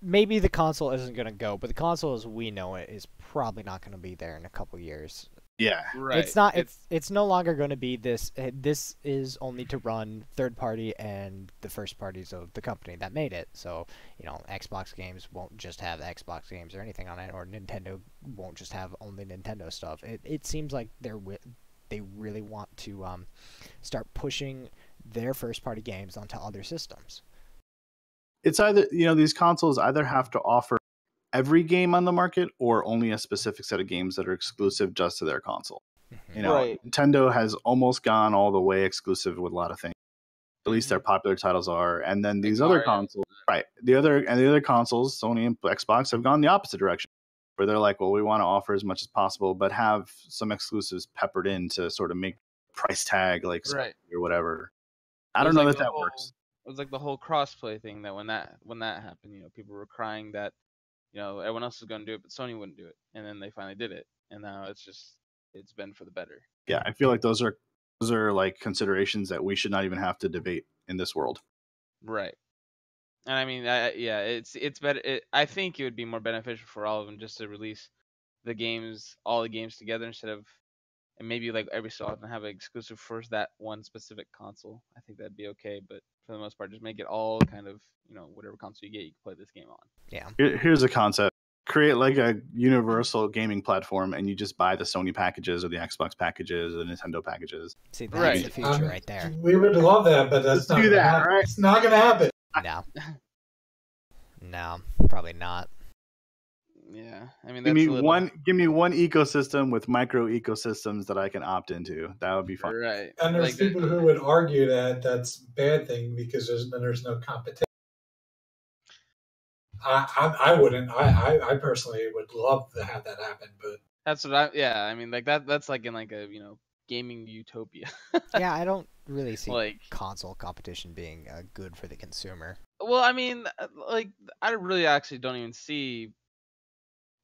Speaker 2: maybe the console isn't going to go, but the console as we know it is probably not going to be there in a couple years.
Speaker 1: Yeah.
Speaker 4: Right.
Speaker 2: It's not. It's no longer going to be this. This is only to run third party and the first parties of the company that made it. So Xbox games won't just have Xbox games or anything on it, or Nintendo won't just have only Nintendo stuff. It seems like they really want to start pushing their first party games onto other systems.
Speaker 1: It's either these consoles either have to offer every game on the market or only a specific set of games that are exclusive just to their console.
Speaker 4: Right.
Speaker 1: Nintendo has almost gone all the way exclusive with a lot of things. At least their popular titles are, and then these other consoles, right? The other consoles, Sony and Xbox, have gone the opposite direction, where they're like, well, we want to offer as much as possible, but have some exclusives peppered in to sort of make price tag like
Speaker 4: Right.
Speaker 1: or whatever. I don't know that works.
Speaker 4: It was like the whole crossplay thing that when that happened, people were crying that everyone else was going to do it, but Sony wouldn't do it, and then they finally did it, and now it's been for the better.
Speaker 1: Yeah, I feel like those are like considerations that we should not even have to debate in this world.
Speaker 4: Right. And I mean, it's better. I think it would be more beneficial for all of them just to release all the games together instead of, and maybe like every so often have an exclusive for that one specific console. I think that'd be okay, but for the most part, just make it all kind of whatever console you get, you can play this game on.
Speaker 2: Yeah.
Speaker 1: Here's a concept: create like a universal gaming platform, and you just buy the Sony packages or the Xbox packages or the Nintendo packages.
Speaker 2: See, that's the future right there.
Speaker 3: We would love that, but that's not gonna happen. Right? It's not gonna happen.
Speaker 2: No, probably not.
Speaker 4: Yeah, I mean,
Speaker 1: give me one ecosystem with micro ecosystems that I can opt into. That would be fun.
Speaker 4: Right.
Speaker 3: And there's people who would argue that that's a bad thing because there's no competition. I wouldn't. I personally would love to have that happen, but
Speaker 4: that's what I mean, like that's like in like a gaming utopia.
Speaker 2: Yeah, I don't really see like console competition being good for the consumer.
Speaker 4: Well, I mean, like I really actually don't even see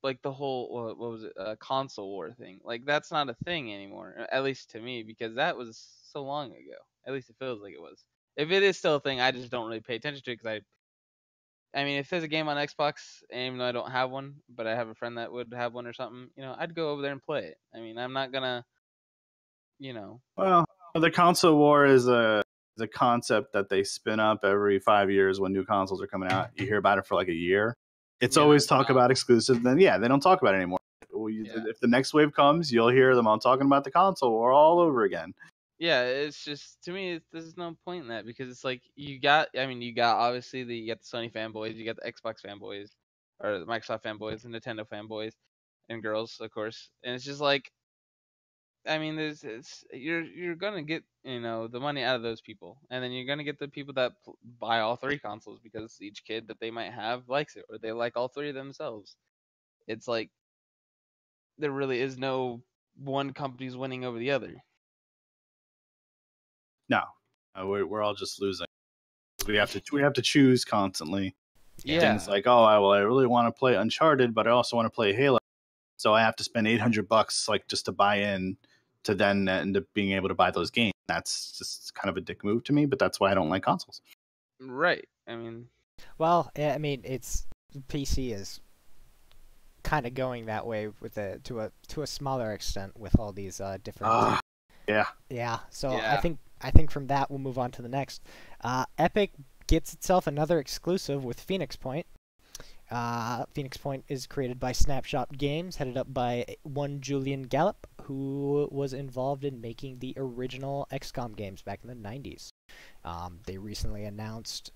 Speaker 4: like the whole what was it console war thing. Like that's not a thing anymore, at least to me, because that was so long ago. At least it feels like it was. If it is still a thing, I just don't really pay attention to it because I mean, if there's a game on Xbox, and even though I don't have one, but I have a friend that would have one or something, I'd go over there and play it. I mean, I'm not gonna,
Speaker 1: Well, the console war is a concept that they spin up every 5 years when new consoles are coming out. You hear about it for like a year. It's always talk about exclusive. Then they don't talk about it anymore. If the next wave comes, you'll hear them all talking about the console war all over again.
Speaker 4: Yeah, it's just to me, there's no point in that because it's like you got obviously you got the Sony fanboys, you got the Xbox fanboys, or the Microsoft fanboys, and Nintendo fanboys, and girls, of course, and it's just like, I mean, you're gonna get the money out of those people, and then you're gonna get the people that buy all three consoles because each kid that they might have likes it, or they like all three themselves. It's like there really is no one company's winning over the other.
Speaker 1: No, we're all just losing. We have to choose constantly.
Speaker 4: Yeah.
Speaker 1: Things like, I really want to play Uncharted, but I also want to play Halo, so I have to spend $800 like just to buy in to then end up being able to buy those games. That's just kind of a dick move to me, but that's why I don't like consoles.
Speaker 4: Right. I mean,
Speaker 2: well, I mean, it's PC is kind of going that way with to a smaller extent with all these different. Yeah. So
Speaker 4: yeah.
Speaker 2: I think from that we'll move on to the next. Epic gets itself another exclusive with Phoenix Point. Phoenix Point is created by Snapshot Games, headed up by one Julian Gallup, who was involved in making the original XCOM games back in the 90s. They recently announced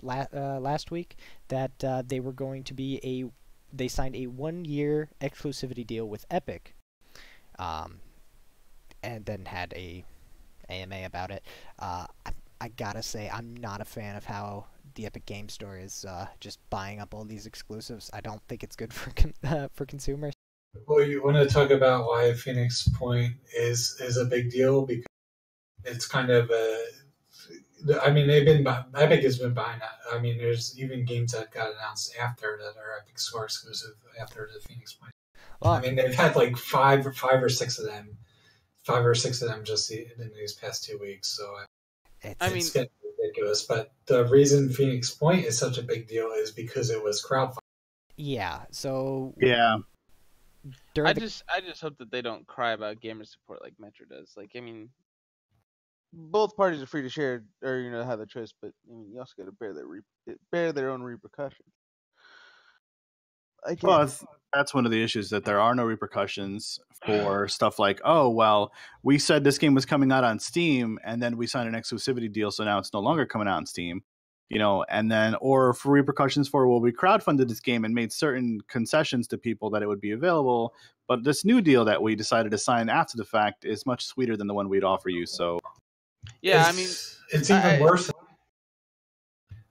Speaker 2: last week that they were going to be they signed a 1-year exclusivity deal with Epic, and then had a AMA about it. I gotta say, I'm not a fan of how the Epic Game Store is just buying up all these exclusives. I don't think it's good for for consumers.
Speaker 3: Well, you want to talk about why Phoenix Point is a big deal, because it's kind of I mean, Epic has been buying that. I mean, there's even games that got announced after that are Epic Store exclusive after the Phoenix Point. Well, I mean, they've had like five or six of them just in these past 2 weeks. So it's getting ridiculous. But the reason Phoenix Point is such a big deal is because it was crowdfunded.
Speaker 2: Yeah. So
Speaker 1: yeah.
Speaker 4: I just hope that they don't cry about gamer support like Metro does. Like, I mean, both parties are free to share or have their choice, but I mean, you also got to bear their own repercussions.
Speaker 1: Well, that's one of the issues, that there are no repercussions for stuff like, oh, well, we said this game was coming out on Steam, and then we signed an exclusivity deal, so now it's no longer coming out on Steam. And then, or for repercussions for, well, we crowdfunded this game and made certain concessions to people that it would be available, but this new deal that we decided to sign after the fact is much sweeter than the one we'd offer you. So,
Speaker 4: yeah,
Speaker 3: it's even worse.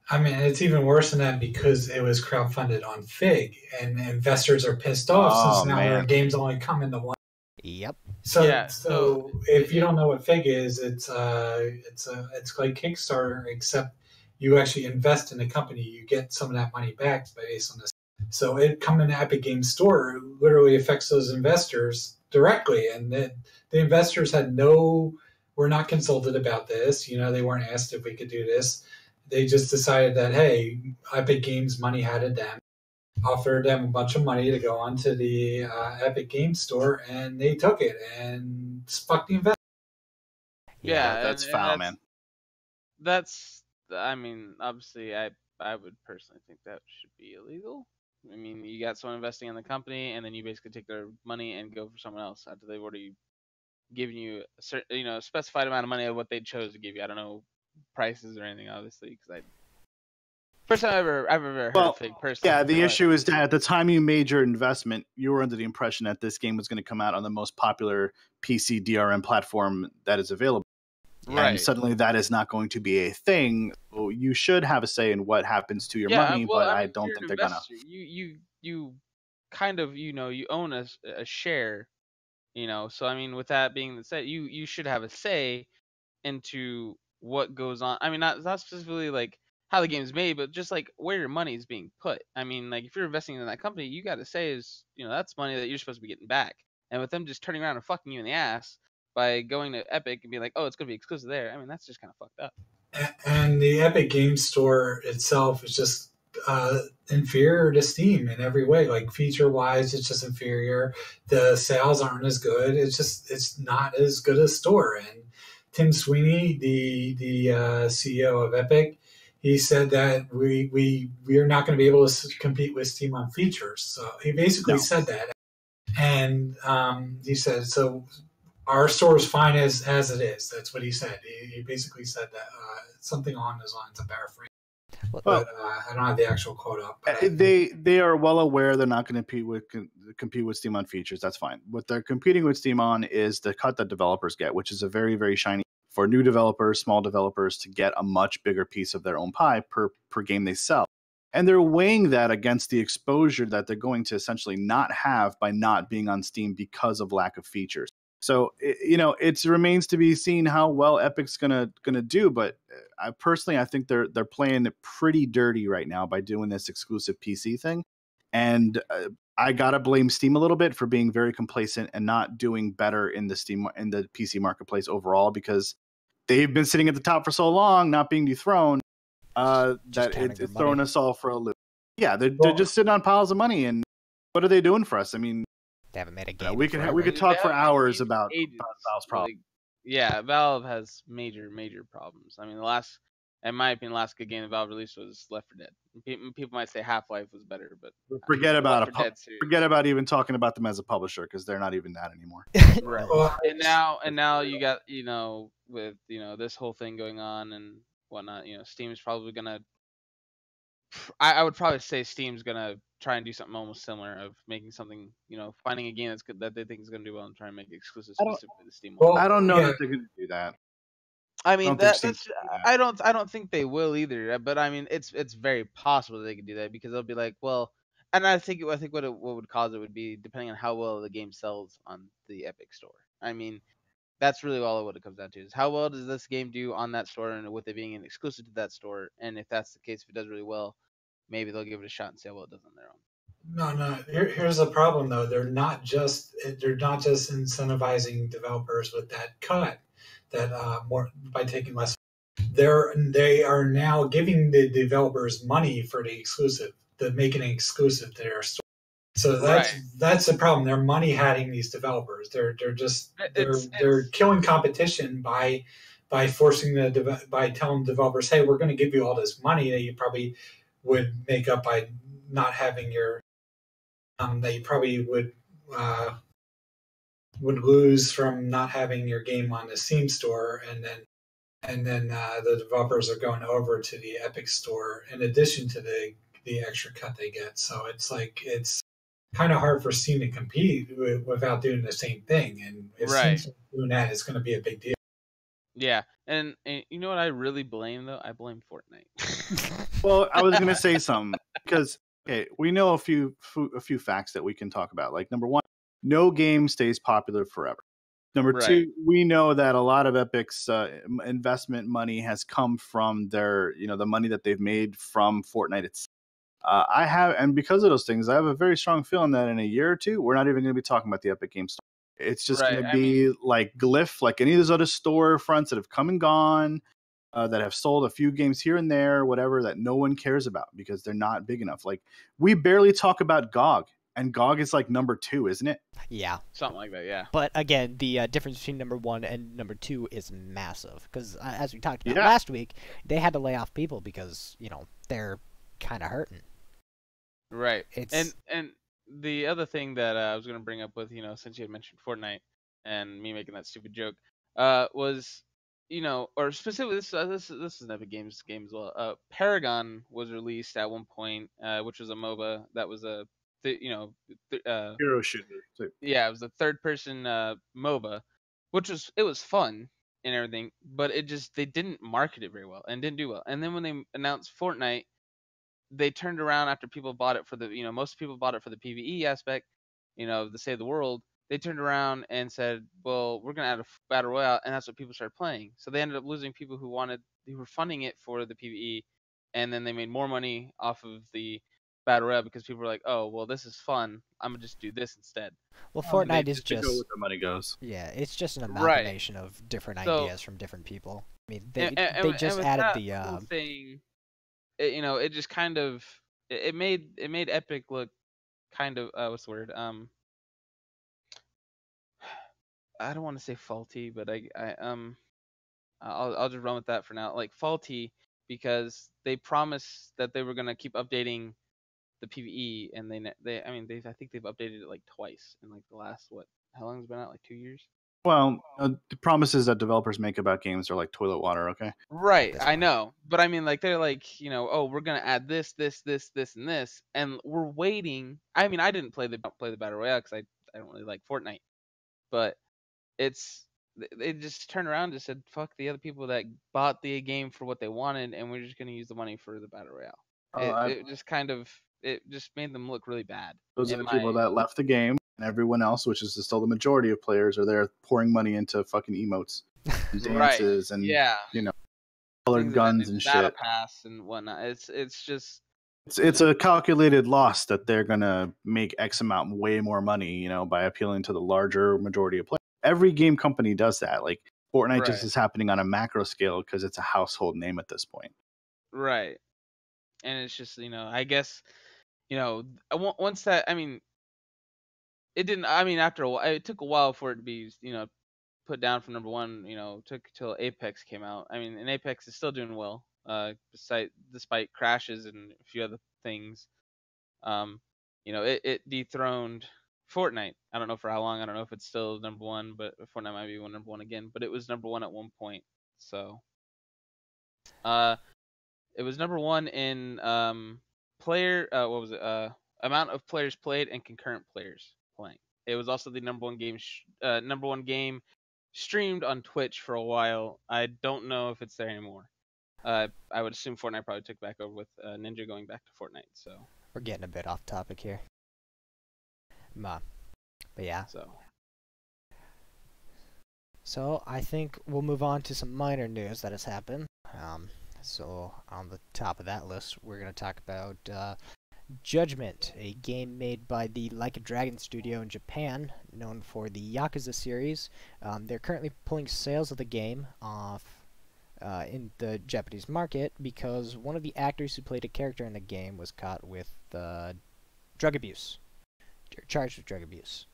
Speaker 3: I mean, it's even worse than that because it was crowdfunded on Fig, and investors are pissed off since now their games only come into one.
Speaker 2: Yep.
Speaker 3: So if you don't know what Fig is, it's like Kickstarter, except you actually invest in a company, you get some of that money back based on this. So it coming to Epic Games Store literally affects those investors directly, and the investors were not consulted about this. They weren't asked if we could do this. They just decided that, hey, Epic Games money had it them, offered them a bunch of money to go onto the Epic Games Store, and they took it and fucked the investment.
Speaker 4: Yeah,
Speaker 1: that's foul, man.
Speaker 4: I mean, obviously, I would personally think that should be illegal. I mean, you got someone investing in the company, and then you basically take their money and go for someone else after they've already given you a certain, a specified amount of money of what they chose to give you. I don't know prices or anything, obviously, because first time I've ever heard of Fig personally.
Speaker 1: Yeah, the issue is that at the time you made your investment, you were under the impression that this game was going to come out on the most popular PC DRM platform that is available. Right. And suddenly that is not going to be a thing. So you should have a say in what happens to your money, but I don't think they're gonna.
Speaker 4: You kind of you own a share, So I mean, with that being said, you should have a say into what goes on. I mean, not specifically like how the game's made, but just like where your money is being put. I mean, like if you're investing in that company, you got to say is that's money that you're supposed to be getting back. And with them just turning around and fucking you in the ass by going to Epic and being like, oh, it's going to be exclusive there. I mean, that's just kind of fucked up.
Speaker 3: And the Epic Game Store itself is just inferior to Steam in every way. Like feature-wise, it's just inferior. The sales aren't as good. It's not as good a store. And Tim Sweeney, the CEO of Epic, he said that we are not going to be able to compete with Steam on features. So he basically said that. And he said, so our store is fine as it is. That's what he said. He basically said that something along those lines, I'm paraphrasing. But I don't have the actual quote up.
Speaker 1: They are well aware they're not going to compete with Steam on features. That's fine. What they're competing with Steam on is the cut that developers get, which is a very, very shiny for new developers, small developers to get a much bigger piece of their own pie per game they sell. And they're weighing that against the exposure that they're going to essentially not have by not being on Steam because of lack of features. So, it remains to be seen how well Epic's gonna do. But I think they're playing it pretty dirty right now by doing this exclusive PC thing. And I gotta blame Steam a little bit for being very complacent and not doing better in the PC marketplace overall, because they've been sitting at the top for so long, not being dethroned, that it's throwing us all for a loop. Yeah, they're just sitting on piles of money, and what are they doing for us? I mean,
Speaker 2: they haven't made a game.
Speaker 1: We could talk for hours about Valve's problems.
Speaker 4: Yeah, Valve has major problems. I mean, in my opinion, the last good game that Valve released was Left 4 Dead. People might say Half-Life was better, but
Speaker 1: forget about even talking about them as a publisher, because they're not even that anymore.
Speaker 4: Right. And now you got with this whole thing going on and whatnot. Steam is probably gonna I would probably say Steam's gonna try and do something almost similar of making something, finding a game that's good that they think is gonna do well and try and make it exclusive
Speaker 1: I don't.
Speaker 4: specifically to Steam.
Speaker 1: I
Speaker 3: Well,
Speaker 1: don't know
Speaker 3: yeah,
Speaker 1: that they're going to do that.
Speaker 4: I
Speaker 1: I
Speaker 4: mean
Speaker 1: don't think Steam
Speaker 4: that's
Speaker 1: can do that.
Speaker 4: I don't think they will either. But I mean it's very possible that they could do that because they'll be like, well, and I think what would cause it would be depending on how well the game sells on the Epic Store. I mean that's really all what it comes down to is how well does this game do on that store and with it being an exclusive to that store. And if that's the case, if it does really well, maybe they'll give it a shot and see how well it does on their own.
Speaker 3: no. Here's the problem though. They're not just incentivizing developers with that cut, that more by taking less. They are now giving the developers money for the exclusive, the making it exclusive to their store. So
Speaker 4: Right.
Speaker 3: that's the problem. They're money hatting these developers. They're killing competition by forcing by telling developers, hey, we're going to give you all this money that you probably would make up by not having your that you probably would lose from not having your game on the Steam store, and then the developers are going over to the Epic store in addition to the extra cut they get. So it's kind of hard for Steam to compete without doing the same thing. And if
Speaker 4: Right.
Speaker 3: Steam's doing that, it's going to be a big deal.
Speaker 4: Yeah. And you know what I really blame though? I blame Fortnite.
Speaker 1: Well, I was going to say something because we know a few facts that we can talk about. Like number one, no game stays popular forever. Number
Speaker 4: Right.
Speaker 1: two, we know that a lot of Epic's investment money has come from their, the money that they've made from Fortnite itself. And because of those things, I have a very strong feeling that in a year or two, we're not even going to be talking about the Epic Game Store. It's just
Speaker 4: Right.
Speaker 1: going to
Speaker 4: I
Speaker 1: be
Speaker 4: mean,
Speaker 1: like Glyph, like any of those other storefronts that have come and gone, that have sold a few games here and there, whatever, that no one cares about because they're not big enough. Like we barely talk about GOG, and GOG is like number 2, isn't it?
Speaker 2: Yeah.
Speaker 4: something like that, yeah.
Speaker 2: But again, the difference between number 1 and number 2 is massive because, as we talked about
Speaker 1: Yeah.
Speaker 2: last week, they had to lay off people because they're kind of hurting.
Speaker 4: Right.
Speaker 2: It's
Speaker 4: And the other thing that I was going to bring up with, since you had mentioned Fortnite and me making that stupid joke, was, or specifically this is an Epic Games game as well. Paragon was released at one point, which was a MOBA that was a,
Speaker 1: Hero shooter.
Speaker 4: yeah, it was a third person MOBA, which was fun and everything, but they didn't market it very well and didn't do well. And then when they announced Fortnite, they turned around after people bought it for the most people bought it for the PvE aspect, the save the world. They turned around and said, well, we're gonna add a battle royale, and that's what people started playing. So they ended up losing people who were funding it for the PvE, and then they made more money off of the battle royale because people were like, oh well, this is fun, I'm gonna just do this instead.
Speaker 2: well,
Speaker 1: And
Speaker 2: Fortnite is
Speaker 1: to go
Speaker 2: just
Speaker 1: where the money goes.
Speaker 2: it's just an
Speaker 4: Right.
Speaker 2: amalgamation of different
Speaker 4: So-
Speaker 2: ideas from different people. I mean,
Speaker 4: And
Speaker 2: they just
Speaker 4: with
Speaker 2: added
Speaker 4: that
Speaker 2: the
Speaker 4: whole thing, it just kind of it made Epic look kind of what's the word, I don't want to say faulty, but I'll just run with that for now. Like faulty because they promised that they were gonna keep updating the PvE, and I think they've updated it like twice in like the last how long has it been out, like 2 years?
Speaker 1: Well, the promises that developers make about games are like toilet water, okay?
Speaker 4: Right,
Speaker 2: That's
Speaker 4: I
Speaker 2: fine.
Speaker 4: know, but I mean, like they're like, oh, we're gonna add this, and this, and we're waiting. I mean, I didn't play the battle royale because I don't really like Fortnite, but they just turned around and just said, fuck the other people that bought the game for what they wanted, and we're just gonna use the money for the battle royale. It just kind of it just made them look really bad.
Speaker 1: Those are
Speaker 4: in
Speaker 1: the
Speaker 4: my-
Speaker 1: people that left the game, and everyone else, which is still the majority of players, are there pouring money into fucking emotes, and
Speaker 4: Right,
Speaker 1: dances, and
Speaker 4: yeah,
Speaker 1: colored
Speaker 4: things of that
Speaker 1: guns
Speaker 4: nature,
Speaker 1: and
Speaker 4: battle
Speaker 1: shit.
Speaker 4: pass and whatnot. It's just
Speaker 1: It's a calculated loss that they're gonna make X amount way more money, by appealing to the larger majority of players. Every game company does that. Like Fortnite just
Speaker 4: Right.
Speaker 1: is happening on a macro scale because it's a household name at this point.
Speaker 4: right. And it's just I guess once that, I mean, it didn't, I mean, after a while it took a while for it to be put down from number 1. Took till Apex came out. I mean, and Apex is still doing well, despite crashes and a few other things. It dethroned Fortnite. I don't know for how long. I don't know if it's still number 1, but Fortnite might be number 1 again, but it was number 1 at one point. So it was number 1 in player. What was it? Amount of players played and concurrent players playing. It was also the number one game streamed on Twitch for a while. I don't know if it's there anymore. I would assume Fortnite probably took back over with Ninja going back to Fortnite. So
Speaker 2: We're getting a bit off topic here. But yeah. So I think we'll move on to some minor news that has happened. So on the top of that list, we're going to talk about Judgment, a game made by the Like a Dragon studio in Japan, known for the Yakuza series. They're currently pulling sales of the game off in the Japanese market because one of the actors who played a character in the game was caught with drug abuse, charged with drug abuse.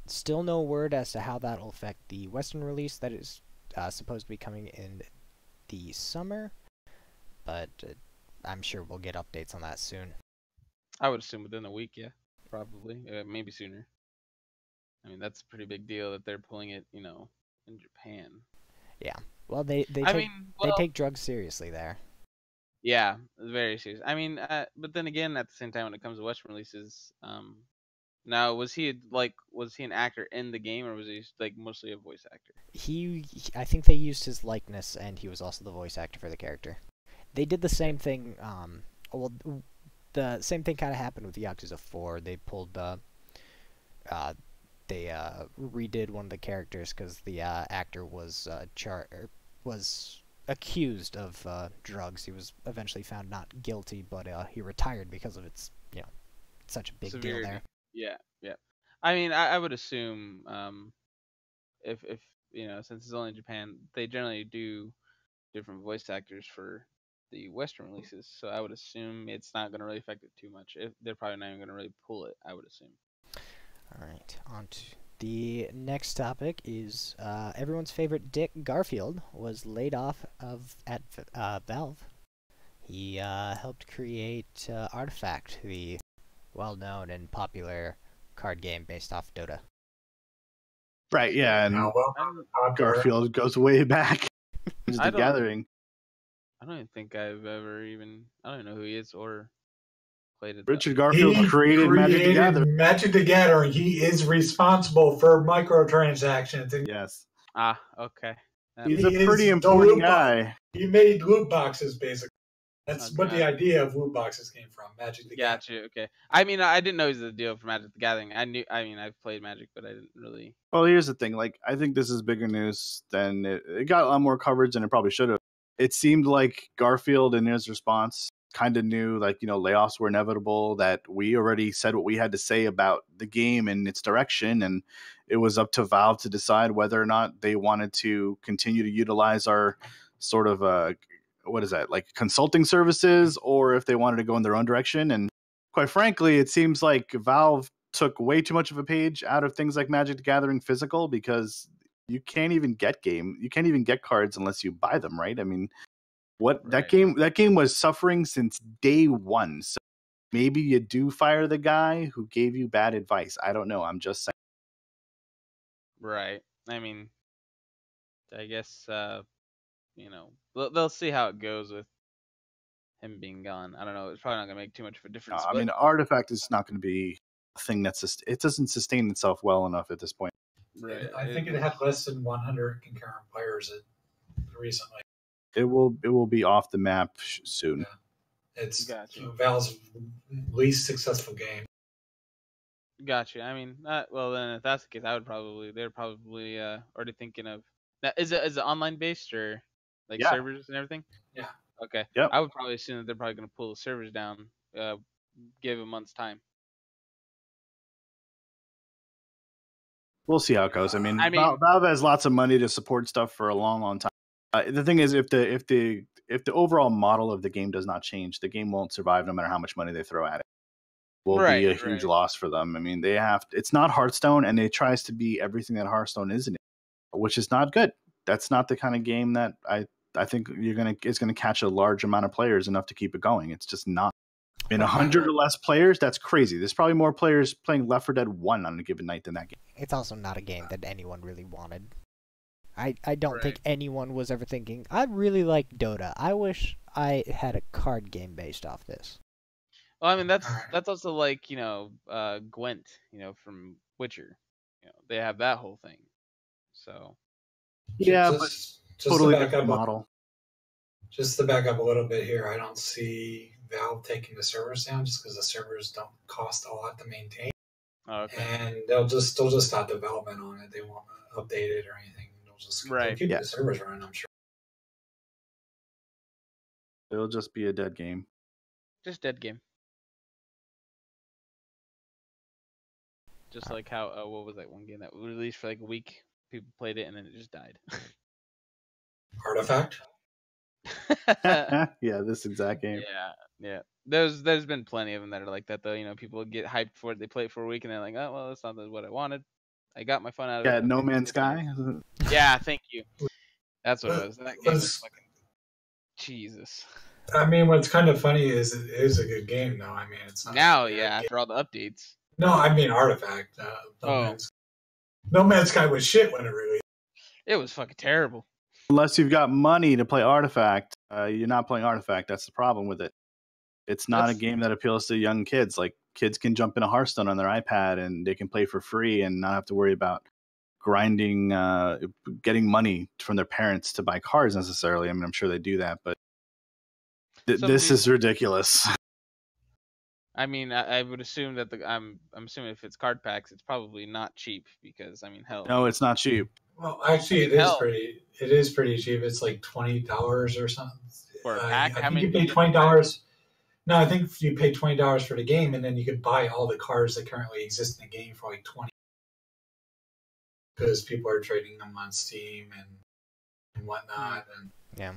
Speaker 2: Still no word as to how that will affect the Western release that is supposed to be coming in the summer, but I'm sure we'll get updates on that soon.
Speaker 4: I would assume within a week, yeah, probably, maybe sooner. I mean, that's a pretty big deal that they're pulling it, in Japan.
Speaker 2: Yeah, well, they take drugs seriously there.
Speaker 4: Yeah, very serious. I mean, but then again, at the same time, when it comes to Western releases, now was he an actor in the game, or was he like mostly a voice actor?
Speaker 2: I think they used his likeness, and he was also the voice actor for the character. They did the same thing. The same thing kind of happened with Yakuza 4. They pulled they redid one of the characters because the actor was accused of drugs. He was eventually found not guilty, but he retired because of its such a big deal there.
Speaker 4: Yeah. I mean, I would assume if since it's only in Japan, they generally do different voice actors for the Western releases, so I would assume it's not going to really affect it too much. They're probably not even going to really pull it, I would assume.
Speaker 2: All right, on to the next topic is everyone's favorite Dick Garfield was laid off at Valve. He helped create Artifact, the well-known and popular card game based off Dota.
Speaker 1: Right, yeah, and Garfield goes way back. The Gathering.
Speaker 4: I don't even think I've ever I don't even know who he is or played it.
Speaker 1: Richard Garfield created Magic the Gathering.
Speaker 3: Magic the Gathering. He is responsible for microtransactions.
Speaker 1: Yes.
Speaker 4: Ah, okay.
Speaker 1: He's a pretty important guy.
Speaker 3: He made loot boxes, basically. That's what the idea of loot boxes came from. Magic the Gathering.
Speaker 4: Gotcha. Okay. I mean, I didn't know he was the deal for Magic the Gathering. I've played Magic, but I didn't really.
Speaker 1: Well, here's the thing. I think this is bigger news than it got a lot more coverage than it probably should have. It seemed like Garfield in his response kind of knew, layoffs were inevitable, that we already said what we had to say about the game and its direction, and it was up to Valve to decide whether or not they wanted to continue to utilize our sort of consulting services, or if they wanted to go in their own direction. And quite frankly, it seems like Valve took way too much of a page out of things like Magic the Gathering Physical, because you can't even get cards unless you buy them, right? I mean, that game was suffering since day one. So maybe you do fire the guy who gave you bad advice. I don't know. I'm just saying.
Speaker 4: Right. I mean, I guess they'll see how it goes with him being gone. I don't know. It's probably not gonna make too much of a difference.
Speaker 1: I mean, Artifact is not going to be a thing it doesn't sustain itself well enough at this point.
Speaker 4: Right.
Speaker 3: I think it had less than 100 concurrent players recently.
Speaker 1: It will be off the map soon.
Speaker 3: Yeah. It's Valve's least successful game.
Speaker 4: Gotcha. I mean, well then, if that's the case, they're probably already thinking of. Now, is it online based or servers and everything?
Speaker 3: Yeah.
Speaker 4: Okay.
Speaker 1: Yep.
Speaker 4: I would probably assume that they're probably going to pull the servers down. Give a month's time.
Speaker 1: We'll see how it goes. I mean, Valve has lots of money to support stuff for a long, long time. The thing is, if the overall model of the game does not change, the game won't survive no matter how much money they throw at it. Will be a huge loss for them. I mean, it's not Hearthstone, and it tries to be everything that Hearthstone isn't, which is not good. That's not the kind of game that I think it's gonna catch a large amount of players enough to keep it going. It's just not. In 100 or less players, that's crazy. There's probably more players playing Left 4 Dead 1 on a given night than that game.
Speaker 2: It's also not a game that anyone really wanted. I don't think anyone was ever thinking, I really like Dota. I wish I had a card game based off this.
Speaker 4: Well, I mean
Speaker 3: All right.
Speaker 4: that's also like Gwent, from Witcher. They have that whole thing. So
Speaker 1: Yeah, but
Speaker 3: just
Speaker 1: totally
Speaker 3: to back
Speaker 1: different
Speaker 3: up,
Speaker 1: model.
Speaker 3: just to back up a little bit here, I don't see Valve taking the servers down just because the servers don't cost a lot to maintain, and they'll just stop development on it. They won't update it or anything. They'll keep the servers running, I'm sure.
Speaker 1: It'll just be a dead game.
Speaker 4: Just dead game. Just like how what was that one game that was released for like a week? People played it and then it just died.
Speaker 3: Artifact.
Speaker 1: Yeah, this exact game.
Speaker 4: Yeah. There's been plenty of them that are like that though. People get hyped for it. They play it for a week and they're like, oh well, that's not what I wanted. I got my fun out of it.
Speaker 1: Yeah, No Man's Sky.
Speaker 4: Yeah, thank you. That's what it was. That game was fucking Jesus.
Speaker 3: I mean, what's kind of funny is it is a good game, though. I mean, it's not
Speaker 4: now, after all the updates.
Speaker 3: No, I mean Artifact. No Man's Sky was shit when it released.
Speaker 4: It was fucking terrible.
Speaker 1: Unless you've got money to play Artifact, you're not playing Artifact. That's the problem with it. It's not a game that appeals to young kids. Like, kids can jump in a Hearthstone on their iPad and they can play for free and not have to worry about grinding, getting money from their parents to buy cards necessarily. I mean, I'm sure they do that, but this is ridiculous.
Speaker 4: I mean, I would assume that I'm assuming if it's card packs, it's probably not cheap because I mean, hell.
Speaker 1: No, it's not cheap.
Speaker 3: Well, actually, it is pretty cheap. It's like $20 or something
Speaker 4: for a pack.
Speaker 3: I think you pay $20. No, I think you pay $20 for the game, and then you could buy all the cards that currently exist in the game for like $20, because people are trading them on Steam and whatnot. And
Speaker 2: yeah,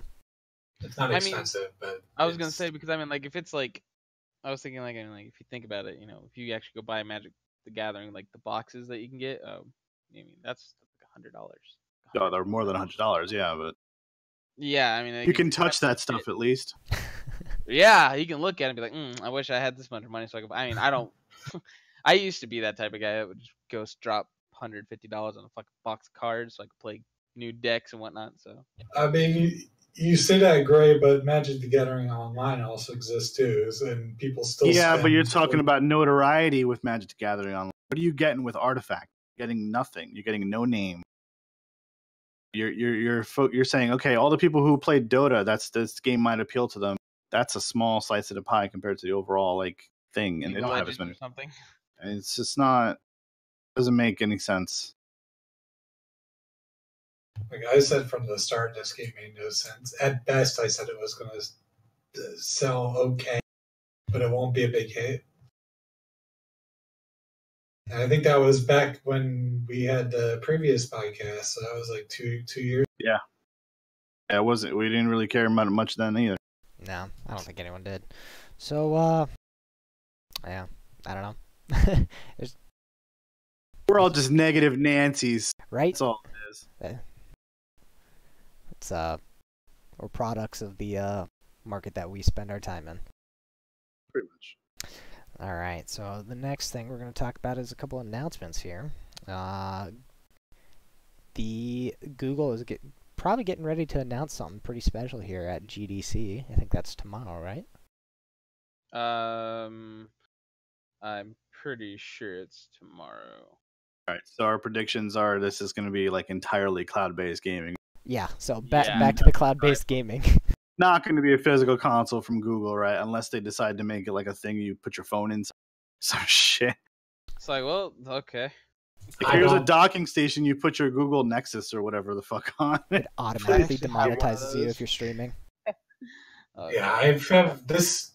Speaker 3: it's not expensive, but
Speaker 4: I was gonna say, because I mean, like, if it's like, I was thinking, like, I mean, like, if you think about it, if you actually go buy Magic the Gathering, like the boxes that you can get, I mean, that's like $100.
Speaker 1: Oh, they're more than $100, yeah, but
Speaker 4: yeah, I mean,
Speaker 1: you can touch that stuff at least.
Speaker 4: Yeah, you can look at it and be like, I wish I had this much money so I could. I mean, I don't. I used to be that type of guy that would just go drop $150 on a fucking box of cards so I could play new decks and whatnot. So
Speaker 3: I mean, you say that, Gray, but Magic the Gathering Online also exists too, and people still.
Speaker 1: Yeah, but you're talking about notoriety with Magic the Gathering Online. What are you getting with Artifact? You're getting nothing. You're getting no name. You're saying, okay, all the people who played Dota, this game might appeal to them. That's a small slice of the pie compared to the overall thing, and they don't have as many.
Speaker 4: Something.
Speaker 1: And it's just not. Doesn't make any sense.
Speaker 3: Like I said from the start, this game made no sense. At best, I said it was going to sell okay, but it won't be a big hit. And I think that was back when we had the previous podcast, so that was like two years.
Speaker 1: Yeah, it wasn't. We didn't really care much then either.
Speaker 2: No, I don't think anyone did. So, yeah, I don't know.
Speaker 1: We're all just negative Nancy's,
Speaker 2: right?
Speaker 1: That's all it is.
Speaker 2: It's we're products of the market that we spend our time in.
Speaker 1: Pretty much.
Speaker 2: All right, so the next thing we're going to talk about is a couple announcements here. The Google is probably getting ready to announce something pretty special here at GDC. I think that's tomorrow, right?
Speaker 4: I'm pretty sure it's tomorrow.
Speaker 1: All right, so our predictions are this is going to be like entirely cloud-based gaming.
Speaker 2: Yeah, so back to the cloud-based gaming.
Speaker 1: Not going to be a physical console from Google, right? Unless they decide to make it like a thing you put your phone in. Some shit.
Speaker 4: It's like, well, okay.
Speaker 1: If here's a docking station, you put your Google Nexus or whatever the fuck on it.
Speaker 2: It automatically demonetizes you if you're streaming.
Speaker 3: Yeah, I have this.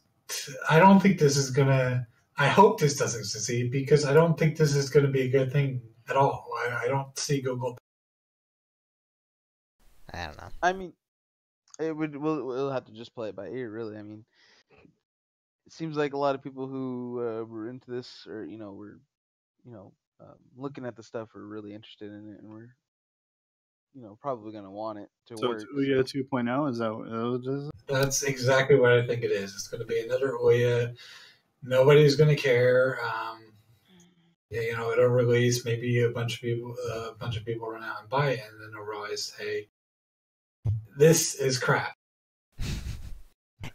Speaker 3: I don't think this is gonna. I hope this doesn't succeed because I don't think this is going to be a good thing at all. I don't see Google.
Speaker 2: I don't know.
Speaker 4: I mean, we'll have to just play it by ear, really. I mean, it seems like a lot of people who were into this, or were looking at the stuff, are really interested in it, and we're probably gonna want it to work.
Speaker 1: So it's Ouya 2.0. Is that what it is?
Speaker 3: That's exactly what I think it is. It's going to be another Ouya. Nobody's going to care. Yeah, it'll release. Maybe a bunch of people run out and buy it, and then they'll realize, hey, this is crap.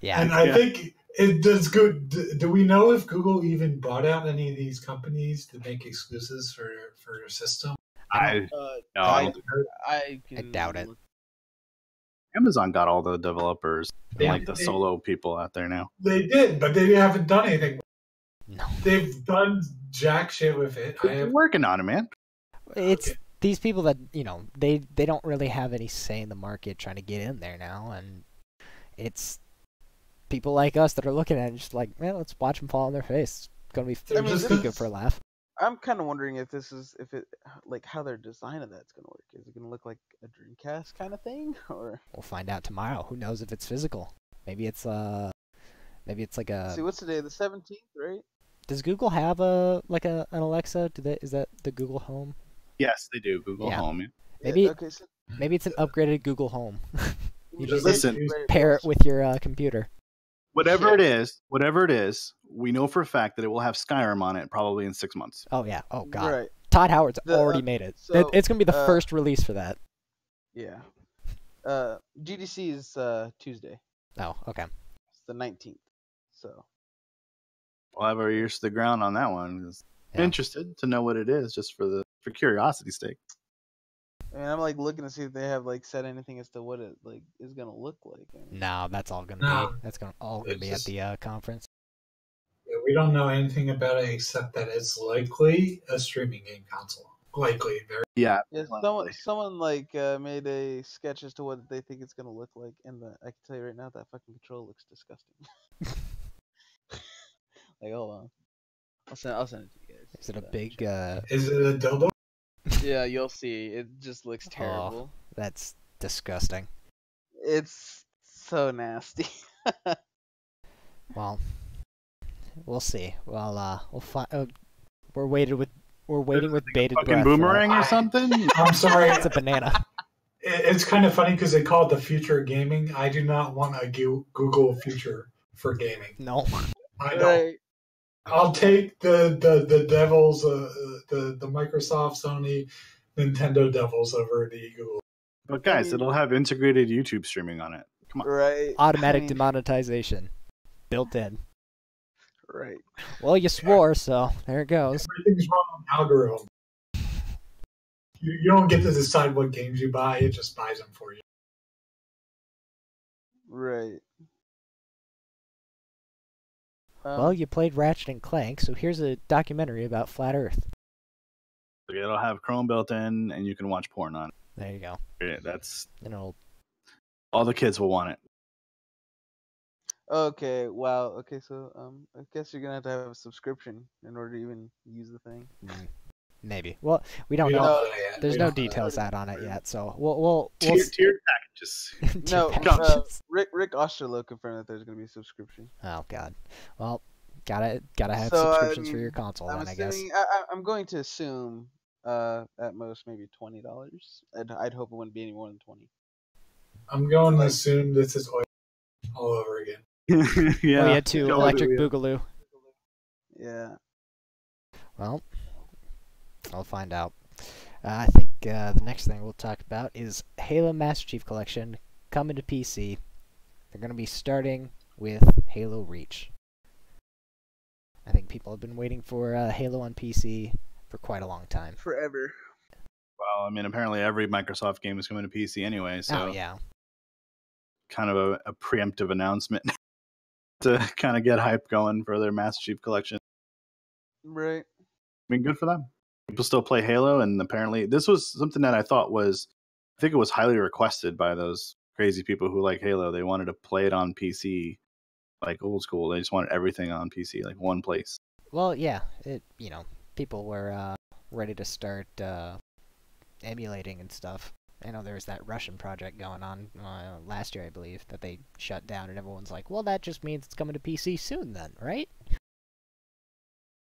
Speaker 2: Yeah.
Speaker 3: And I think it does good. Do we know if Google even bought out any of these companies to make exclusives for your system?
Speaker 1: I no, I
Speaker 3: I
Speaker 1: don't think
Speaker 4: I
Speaker 2: doubt it.
Speaker 1: Amazon got all the developers,
Speaker 3: They-
Speaker 1: like the
Speaker 3: they-
Speaker 1: solo people out there now.
Speaker 3: They did, but they haven't done anything.
Speaker 2: No.
Speaker 3: They've done jack shit with it.
Speaker 1: They're working on it, man.
Speaker 2: It's
Speaker 3: Okay.
Speaker 2: these people that, they don't really have any say in the market trying to get in there now, and it's people like us that are looking at it just like, man, let's watch them fall on their face. It's gonna be
Speaker 3: They're
Speaker 2: pretty
Speaker 3: just-
Speaker 2: good for a laugh.
Speaker 4: I'm kind of wondering if how their design of that's gonna work. Is it gonna look like a Dreamcast kind of thing, or
Speaker 2: We'll find out tomorrow. Who knows if it's physical? Maybe it's like a.
Speaker 4: see what's today? The 17th, right?
Speaker 2: Does Google have an Alexa? Is that the Google Home?
Speaker 1: Yes, they do. Google
Speaker 2: Yeah.
Speaker 1: Home. Yeah.
Speaker 2: Maybe-
Speaker 4: Yeah, okay. So
Speaker 2: Maybe it's an upgraded Google Home.
Speaker 4: we
Speaker 3: just
Speaker 4: just
Speaker 1: listen,
Speaker 2: Pair it with your computer.
Speaker 1: Whatever
Speaker 4: Shit.
Speaker 1: it is, we know for a fact that it will have Skyrim on it probably in 6 months.
Speaker 2: Oh yeah. Oh god.
Speaker 4: Right.
Speaker 2: Todd Howard's
Speaker 4: The,
Speaker 2: already made it.
Speaker 4: so,
Speaker 2: It's gonna be the
Speaker 4: uh,
Speaker 2: first release for that.
Speaker 4: Yeah. GDC is Tuesday.
Speaker 2: Oh, okay.
Speaker 4: It's the 19th. So
Speaker 1: We'll have our ears to the ground on that one. 'Cause I'm
Speaker 2: Yeah.
Speaker 1: interested to know what it is, just for curiosity's sake.
Speaker 4: I mean, I'm like looking to see if they have like said anything as to what it like is gonna look like. I mean,
Speaker 2: No, that's all gonna
Speaker 3: No.
Speaker 2: be. That's all gonna
Speaker 3: It's
Speaker 2: be
Speaker 3: just-
Speaker 2: at the conference.
Speaker 3: Yeah, we don't know anything about it except that it's likely a streaming game console. Likely, very.
Speaker 1: Yeah.
Speaker 4: Yeah,
Speaker 1: likely.
Speaker 4: someone made a sketch as to what they think it's gonna look like, and I can tell you right now that fucking control looks disgusting. Like, hold on, I'll send it to you guys.
Speaker 2: Is it a
Speaker 4: Check
Speaker 2: big?
Speaker 4: it.
Speaker 3: Is it a dildo?
Speaker 4: Yeah, you'll see. It just looks terrible.
Speaker 2: That's disgusting.
Speaker 4: It's so nasty.
Speaker 2: Well, we'll see. Well, we'll find. We're waiting with bated
Speaker 1: Fucking
Speaker 2: breath.
Speaker 1: boomerang or
Speaker 3: I-
Speaker 1: something?
Speaker 3: I'm sorry.
Speaker 2: It's a banana.
Speaker 3: It's kind of funny because they call it the future of gaming. I do not want a Google future for gaming.
Speaker 2: No.
Speaker 3: I don't.
Speaker 4: Right.
Speaker 3: I'll take the devils, the Microsoft, Sony, Nintendo devils over the Google.
Speaker 1: But guys,
Speaker 4: mean-
Speaker 1: it'll have integrated YouTube streaming on it. Come on.
Speaker 4: Right.
Speaker 2: Automatic
Speaker 4: I mean,
Speaker 2: demonetization, built in.
Speaker 4: Right.
Speaker 2: Well, you swore, so there it goes.
Speaker 3: Everything's wrong on algorithm. You don't get to decide what games you buy; it just buys them for you.
Speaker 4: Right.
Speaker 2: Well, you played Ratchet and Clank, so here's a documentary about Flat Earth.
Speaker 1: It'll have Chrome built in, and you can watch porn on
Speaker 2: There you go.
Speaker 1: it. That's
Speaker 2: And
Speaker 1: all the kids will want it.
Speaker 4: Okay. Wow. Okay. So I guess you're gonna have to have a subscription in order to even use the thing.
Speaker 2: maybe. Well, we don't
Speaker 3: We
Speaker 2: know.
Speaker 3: don't know yet.
Speaker 2: There's
Speaker 3: We
Speaker 2: no
Speaker 3: don't know
Speaker 2: details
Speaker 3: yet.
Speaker 2: out on it yet, so we'll
Speaker 1: Tiered packages.
Speaker 4: No,
Speaker 2: packages.
Speaker 4: Rick Osterloh confirmed that there's gonna be a subscription.
Speaker 2: Oh god. Well, gotta have
Speaker 4: So, I
Speaker 2: subscriptions for
Speaker 4: mean,
Speaker 2: your console
Speaker 4: I'm
Speaker 2: then, I guess.
Speaker 4: assuming. I'm going to assume at most maybe $20. I'd hope it wouldn't be any more than 20.
Speaker 3: I'm going to assume this is all over again.
Speaker 1: Yeah.
Speaker 2: We had two
Speaker 1: Go
Speaker 2: Electric
Speaker 1: with it.
Speaker 2: Boogaloo.
Speaker 4: Yeah.
Speaker 2: Well, I'll find out. I think the next thing we'll talk about is Halo Master Chief Collection coming to PC. They're going to be starting with Halo Reach. I think people have been waiting for Halo on PC for quite a long time.
Speaker 4: Forever.
Speaker 1: Well, I mean, apparently every Microsoft game is coming to PC anyway, so
Speaker 2: Oh yeah.
Speaker 1: kind of a preemptive announcement to kind of get hype going for their Master Chief Collection.
Speaker 4: Right.
Speaker 1: I mean, good for them. People still play Halo, and apparently this was something that I think it was highly requested by those crazy people who like Halo. They wanted to play it on PC, like old school. They just wanted everything on PC, like one place.
Speaker 2: Well, yeah. People were ready to start emulating and stuff. I know there was that Russian project going on last year, I believe, that they shut down, and everyone's like, well, that just means it's coming to PC soon then, right?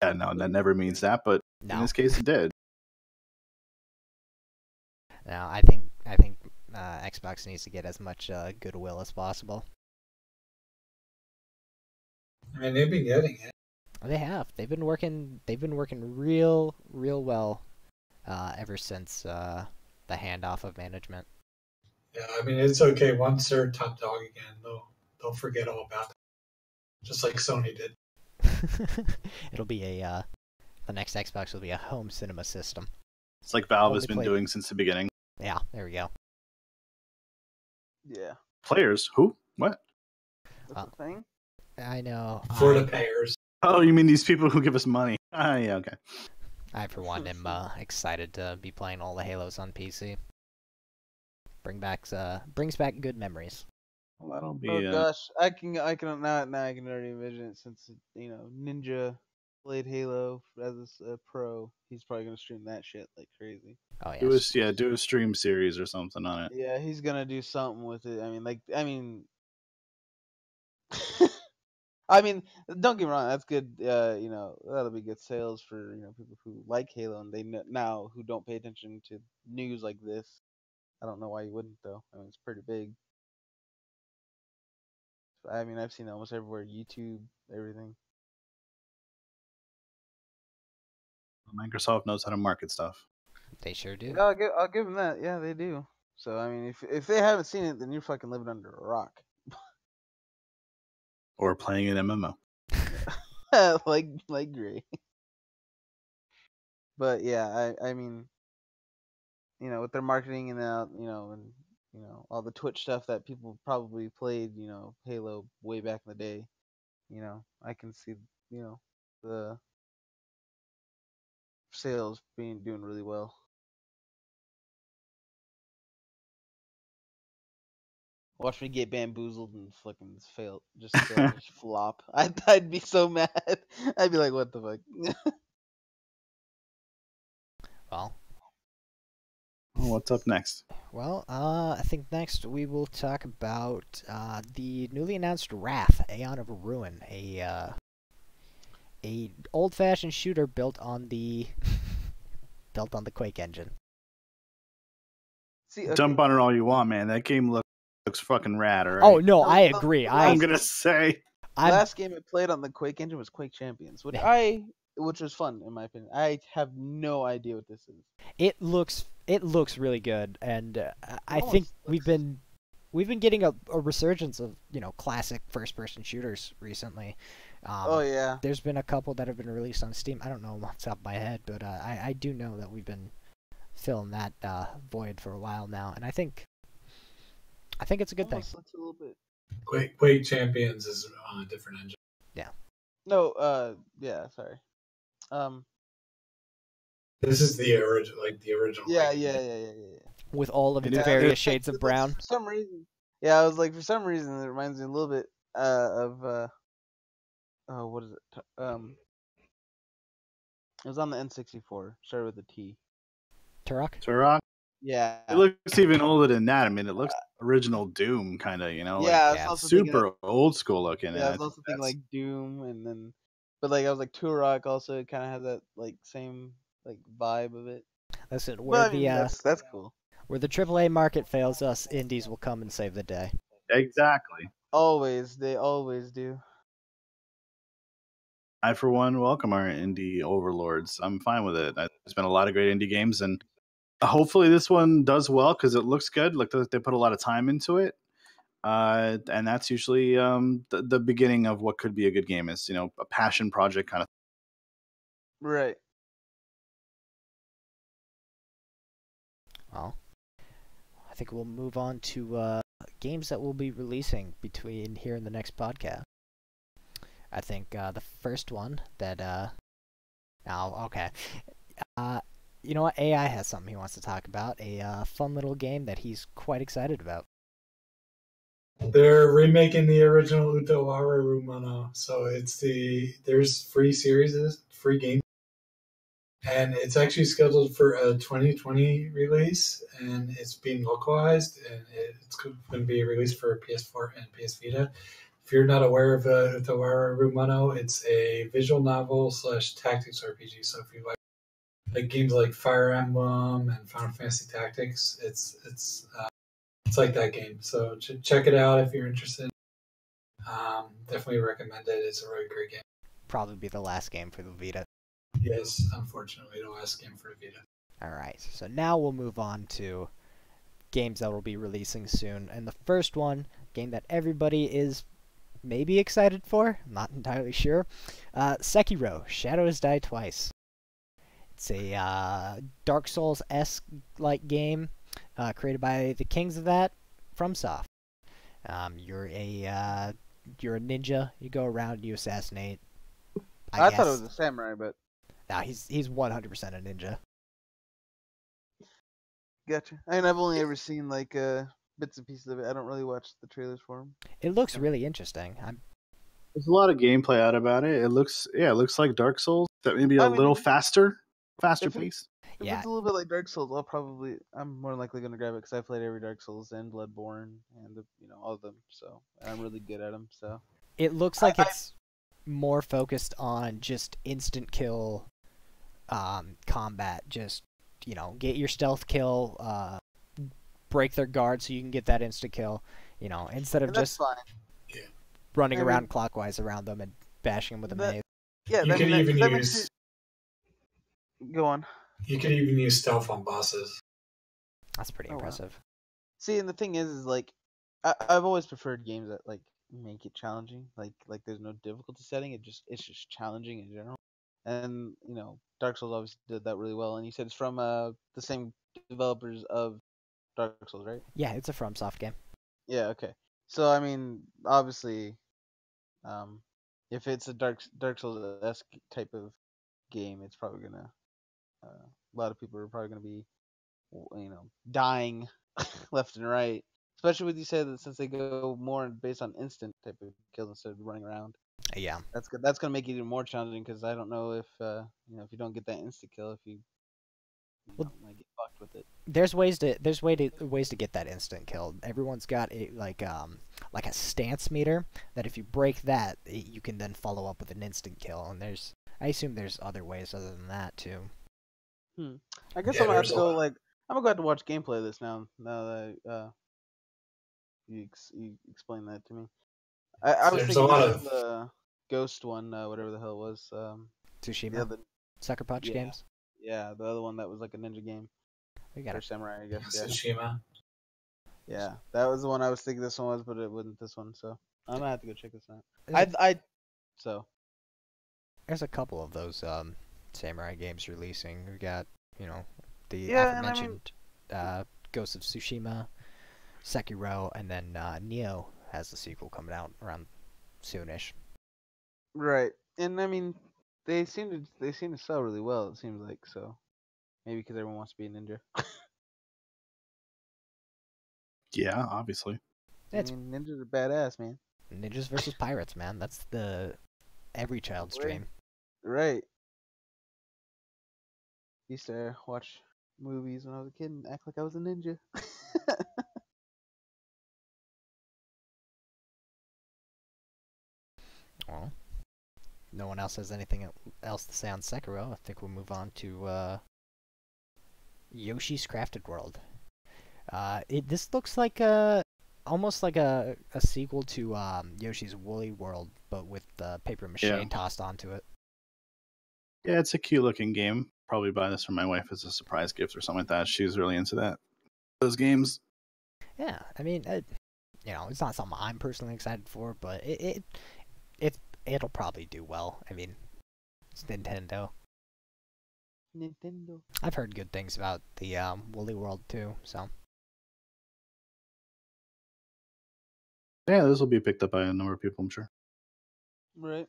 Speaker 1: Yeah, no, that never means that, but in
Speaker 2: No.
Speaker 1: this case, it did.
Speaker 2: No, I think Xbox needs to get as much goodwill as possible.
Speaker 3: I mean, they've been getting it.
Speaker 2: They have. They've been working real well ever since the handoff of management.
Speaker 3: Yeah, I mean it's okay once they're top dog again. They'll forget all about it, just like Sony did.
Speaker 2: It'll be the next Xbox will be a home cinema system.
Speaker 1: It's like Valve
Speaker 2: Only
Speaker 1: has been doing since the beginning.
Speaker 2: Yeah, there we go.
Speaker 4: Yeah.
Speaker 1: Players? Who? What?
Speaker 4: That's the thing.
Speaker 2: I know.
Speaker 3: For the payers.
Speaker 1: Oh, you mean these people who give us money? Ah, yeah, okay.
Speaker 2: I, for one, am excited to be playing all the Halos on PC. Brings back good memories.
Speaker 1: Well, that'll be.
Speaker 4: Oh gosh, I can now I can already envision it since Ninja played Halo as a pro. He's probably gonna stream that shit like crazy.
Speaker 2: Oh yes.
Speaker 1: Do a stream series or something on it.
Speaker 4: Yeah, he's gonna do something with it. I mean, don't get me wrong. That's good. That'll be good sales for people who like Halo and they now who don't pay attention to news like this. I don't know why you wouldn't though. I mean, it's pretty big. I mean, I've seen it almost everywhere. YouTube, everything.
Speaker 1: Microsoft knows how to market stuff.
Speaker 2: They sure do.
Speaker 4: Yeah, I'll give them that. Yeah, they do. So I mean, if they haven't seen it, then you're fucking living under a rock.
Speaker 1: Or playing an MMO.
Speaker 4: like Gray. But yeah, I mean, with their marketing and all the Twitch stuff that people probably played, Halo way back in the day, I can see, the sales doing really well. Watch me get bamboozled and fucking fail, just flop. I'd be so mad. I'd be like, what the fuck?
Speaker 2: Well,
Speaker 1: what's up next?
Speaker 2: Well, I think next we will talk about the newly announced Wrath, Aeon of Ruin, a old-fashioned shooter built on the Quake engine.
Speaker 4: See, okay.
Speaker 1: Dump on it all you want, man. That game looks fucking rad, alright?
Speaker 2: Oh no, I agree.
Speaker 1: I'm gonna say
Speaker 4: last game I played on the Quake engine was Quake Champions, which was fun in my opinion. I have no idea what this is.
Speaker 2: It looks really good, and I think we've been getting a resurgence of classic first-person shooters recently.
Speaker 4: Oh yeah,
Speaker 2: there's been a couple that have been released on Steam. I don't know off the top of my head, but I do know that we've been filling that void for a while now, and I think it's a good thing.
Speaker 4: Looks a little bit.
Speaker 3: Quake Champions is on a different engine.
Speaker 2: Yeah.
Speaker 4: No. Yeah. Sorry.
Speaker 3: This is the original,
Speaker 4: Yeah.
Speaker 2: With all of its various shades of brown.
Speaker 4: For some reason. Yeah, I was like, for some reason, it reminds me a little bit of what is it? It was on the N64. Started with a T.
Speaker 2: Turok.
Speaker 4: Yeah.
Speaker 1: It looks even older than that. I mean, it looks original Doom kind of,
Speaker 4: Yeah,
Speaker 1: super old school looking.
Speaker 4: Yeah, I was also thinking like Doom, and then, but like I was like Turok also kind of has that like same like vibe of it.
Speaker 2: Listen, where
Speaker 4: that's cool.
Speaker 2: Where the AAA market fails us, indies will come and save the day.
Speaker 1: Exactly.
Speaker 4: They always do.
Speaker 1: I, for one, welcome our indie overlords. I'm fine with it. There's been a lot of great indie games, and hopefully this one does well because it looks good. Like they put a lot of time into it, and that's usually the beginning of what could be a good game. Is a passion project kind of.
Speaker 4: Right.
Speaker 2: Well, I think we'll move on to games that we'll be releasing between here and the next podcast. I think the first one that okay. You know what? AI has something he wants to talk about. A fun little game that he's quite excited about.
Speaker 3: They're remaking the original Utawara Rumano, so there's free game, and it's actually scheduled for a 2020 release, and it's being localized, and it's going to be released for PS4 and PS Vita. If you're not aware of Utawara Rumano, it's a visual novel / tactics RPG. So if you like games like Fire Emblem and Final Fantasy Tactics, it's like that game. So check it out if you're interested. Definitely recommend it. It's a really great game.
Speaker 2: probably be the last game for the Vita.
Speaker 3: Yes, unfortunately, the last game for Vita.
Speaker 2: All right, so now we'll move on to games that will be releasing soon. And the first one, game that everybody is maybe excited for, I'm not entirely sure, Sekiro, Shadows Die Twice. It's a Dark Souls-esque like game created by the kings of that, FromSoft. You're a ninja. You go around and you assassinate.
Speaker 6: I thought it was a samurai, but
Speaker 2: nah, he's 100% a ninja.
Speaker 6: gotcha. I mean, I've only ever seen like bits and pieces of it. I don't really watch the trailers for them.
Speaker 2: It looks really interesting.
Speaker 1: There's a lot of gameplay out about it. It looks like Dark Souls, that maybe a little faster paced.
Speaker 6: If
Speaker 2: Yeah.
Speaker 6: it's a little bit like Dark Souls, I'm more likely going to grab it because I played every Dark Souls and Bloodborne and all of them. So I'm really good at them. So
Speaker 2: it looks like it's more focused on just instant kill combat. Just get your stealth kill, break their guard so you can get that instant kill. Instead of just running around clockwise around them and bashing them with a mace.
Speaker 6: Yeah,
Speaker 3: you can even use.
Speaker 6: Go on.
Speaker 3: You can even use stealth on bosses.
Speaker 2: That's pretty impressive.
Speaker 6: Wow. See, and the thing is like I've always preferred games that like make it challenging. Like there's no difficulty setting. It's just challenging in general. And Dark Souls obviously did that really well. And you said it's from the same developers of Dark Souls, right?
Speaker 2: Yeah, it's a FromSoft game.
Speaker 6: Yeah. Okay. So I mean, obviously, if it's a Dark Souls-esque type of game, it's probably gonna a lot of people are probably gonna be dying left and right. Especially with you said that since they go more based on instant type of kills instead of running around.
Speaker 2: Yeah,
Speaker 6: that's good. That's gonna make it even more challenging because I don't know if if you don't get that instant kill, if you might get fucked with it.
Speaker 2: There's ways to get that instant kill. Everyone's got a like a stance meter that if you break that, you can then follow up with an instant kill. And I assume there's other ways other than that too.
Speaker 6: I guess I'm gonna have to go I'm gonna go have to watch gameplay of this now. Now that you explain that to me. I was thinking of the Ghost one, whatever the hell it was.
Speaker 2: Tsushima. Sucker Punch games.
Speaker 6: Yeah, the other one that was like a ninja game. Or samurai, I guess.
Speaker 3: Tsushima.
Speaker 6: Yeah, that was the one I was thinking this one was, but it wasn't this one. So I'm gonna have to go check this out. So
Speaker 2: there's a couple of those samurai games releasing. We got the aforementioned Ghost of Tsushima, Sekiro, and then Nioh has the sequel coming out around soonish.
Speaker 6: Right, and I mean they seem to sell really well. It seems like so. Maybe because everyone wants to be a ninja.
Speaker 1: Yeah, obviously.
Speaker 6: Ninjas are badass, man.
Speaker 2: Ninjas versus pirates, man. That's every child's dream.
Speaker 6: Right. Used to watch movies when I was a kid and act like I was a ninja.
Speaker 2: Well, no one else has anything else to say on Sekiro. I think we'll move on to Yoshi's Crafted World. This looks like almost like a sequel to Yoshi's Woolly World, but with paper mache tossed onto it.
Speaker 1: Yeah, it's a cute looking game. Probably buy this for my wife as a surprise gift or something like that. She's really into those games.
Speaker 2: Yeah, I mean, it's not something I'm personally excited for, but it'll probably do well. I mean, it's Nintendo. I've heard good things about the Woolly World too, so.
Speaker 1: Yeah, this will be picked up by a number of people, I'm sure.
Speaker 6: Right.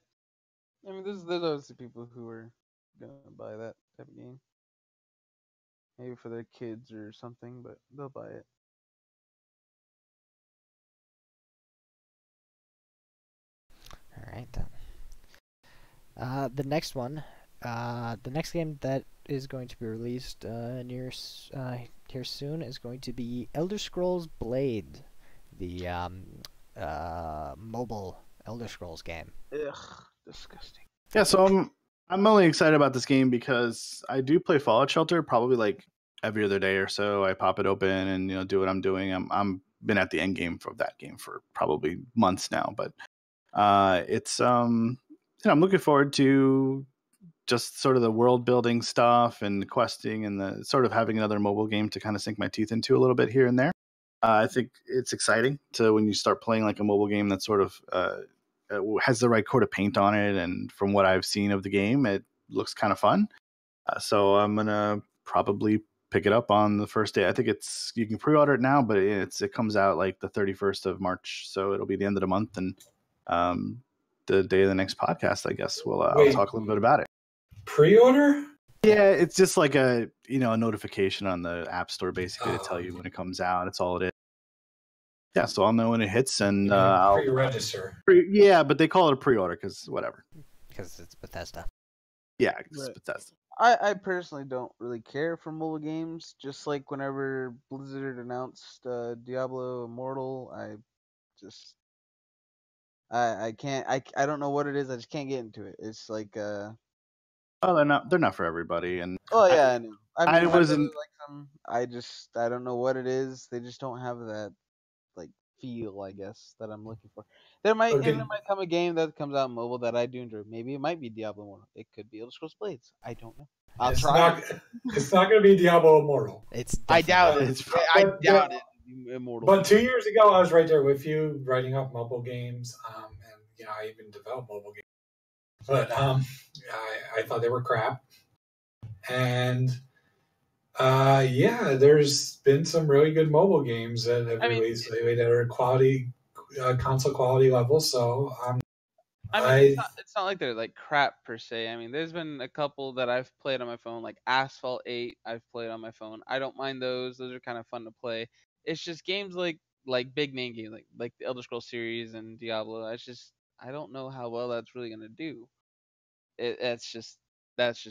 Speaker 6: I mean, there's obviously people who are gonna buy that type of game. Maybe for their kids or something, but they'll buy it.
Speaker 2: All right then. The next one, the next game that is going to be released here soon is going to be Elder Scrolls Blade, the mobile Elder Scrolls game.
Speaker 6: Ugh, disgusting.
Speaker 1: Yeah, so I'm only excited about this game because I do play Fallout Shelter probably like every other day or so. I pop it open and do what I'm doing. I'm been at the end game for that game for probably months now, but it's I'm looking forward to just sort of the world building stuff and questing and the sort of having another mobile game to kind of sink my teeth into a little bit here and there. I think it's exciting to when you start playing like a mobile game that sort of has the right coat of paint on it. And from what I've seen of the game, it looks kind of fun. So I'm gonna probably pick it up on the first day. I think you can pre-order it now, but it comes out like the 31st of March, so it'll be the end of the month and the day of the next podcast. I guess I'll talk a little bit about it.
Speaker 3: Pre-order?
Speaker 1: Yeah, it's just like a notification on the App Store basically to tell you when it comes out. That's all it is. Yeah, so I'll know when it hits and I'll
Speaker 3: pre-register.
Speaker 1: Yeah, but they call it a pre-order because whatever.
Speaker 2: Because it's Bethesda.
Speaker 1: Yeah, it's
Speaker 6: Right.
Speaker 1: Bethesda.
Speaker 6: I personally don't really care for mobile games. Just like whenever Blizzard announced Diablo Immortal, I can't I don't know what it is. I just can't get into it. It's like
Speaker 1: Oh, they're not for everybody, and
Speaker 6: oh yeah, I know. I mean,
Speaker 1: I
Speaker 6: my brother
Speaker 1: wasn't.
Speaker 6: likes them. I don't know what it is. They just don't have that like feel, I guess, that I'm looking for. There might come a game that comes out mobile that I do enjoy. Maybe it might be Diablo Immortal. It could be Elder Scrolls Blades. I don't know.
Speaker 3: It's not going to be Diablo Immortal.
Speaker 6: I doubt it. I doubt it. Immortal.
Speaker 3: But 2 years ago, I was right there with you, writing up mobile games, and I even developed mobile games. But I thought they were crap, and there's been some really good mobile games that have released lately that are quality, console quality level. So
Speaker 4: it's not like they're like crap per se. I mean, there's been a couple that I've played on my phone, like Asphalt 8. I've played on my phone. I don't mind those. Those are kind of fun to play. It's just games like big name games like the Elder Scrolls series and Diablo. I don't know how well that's really gonna do. That's just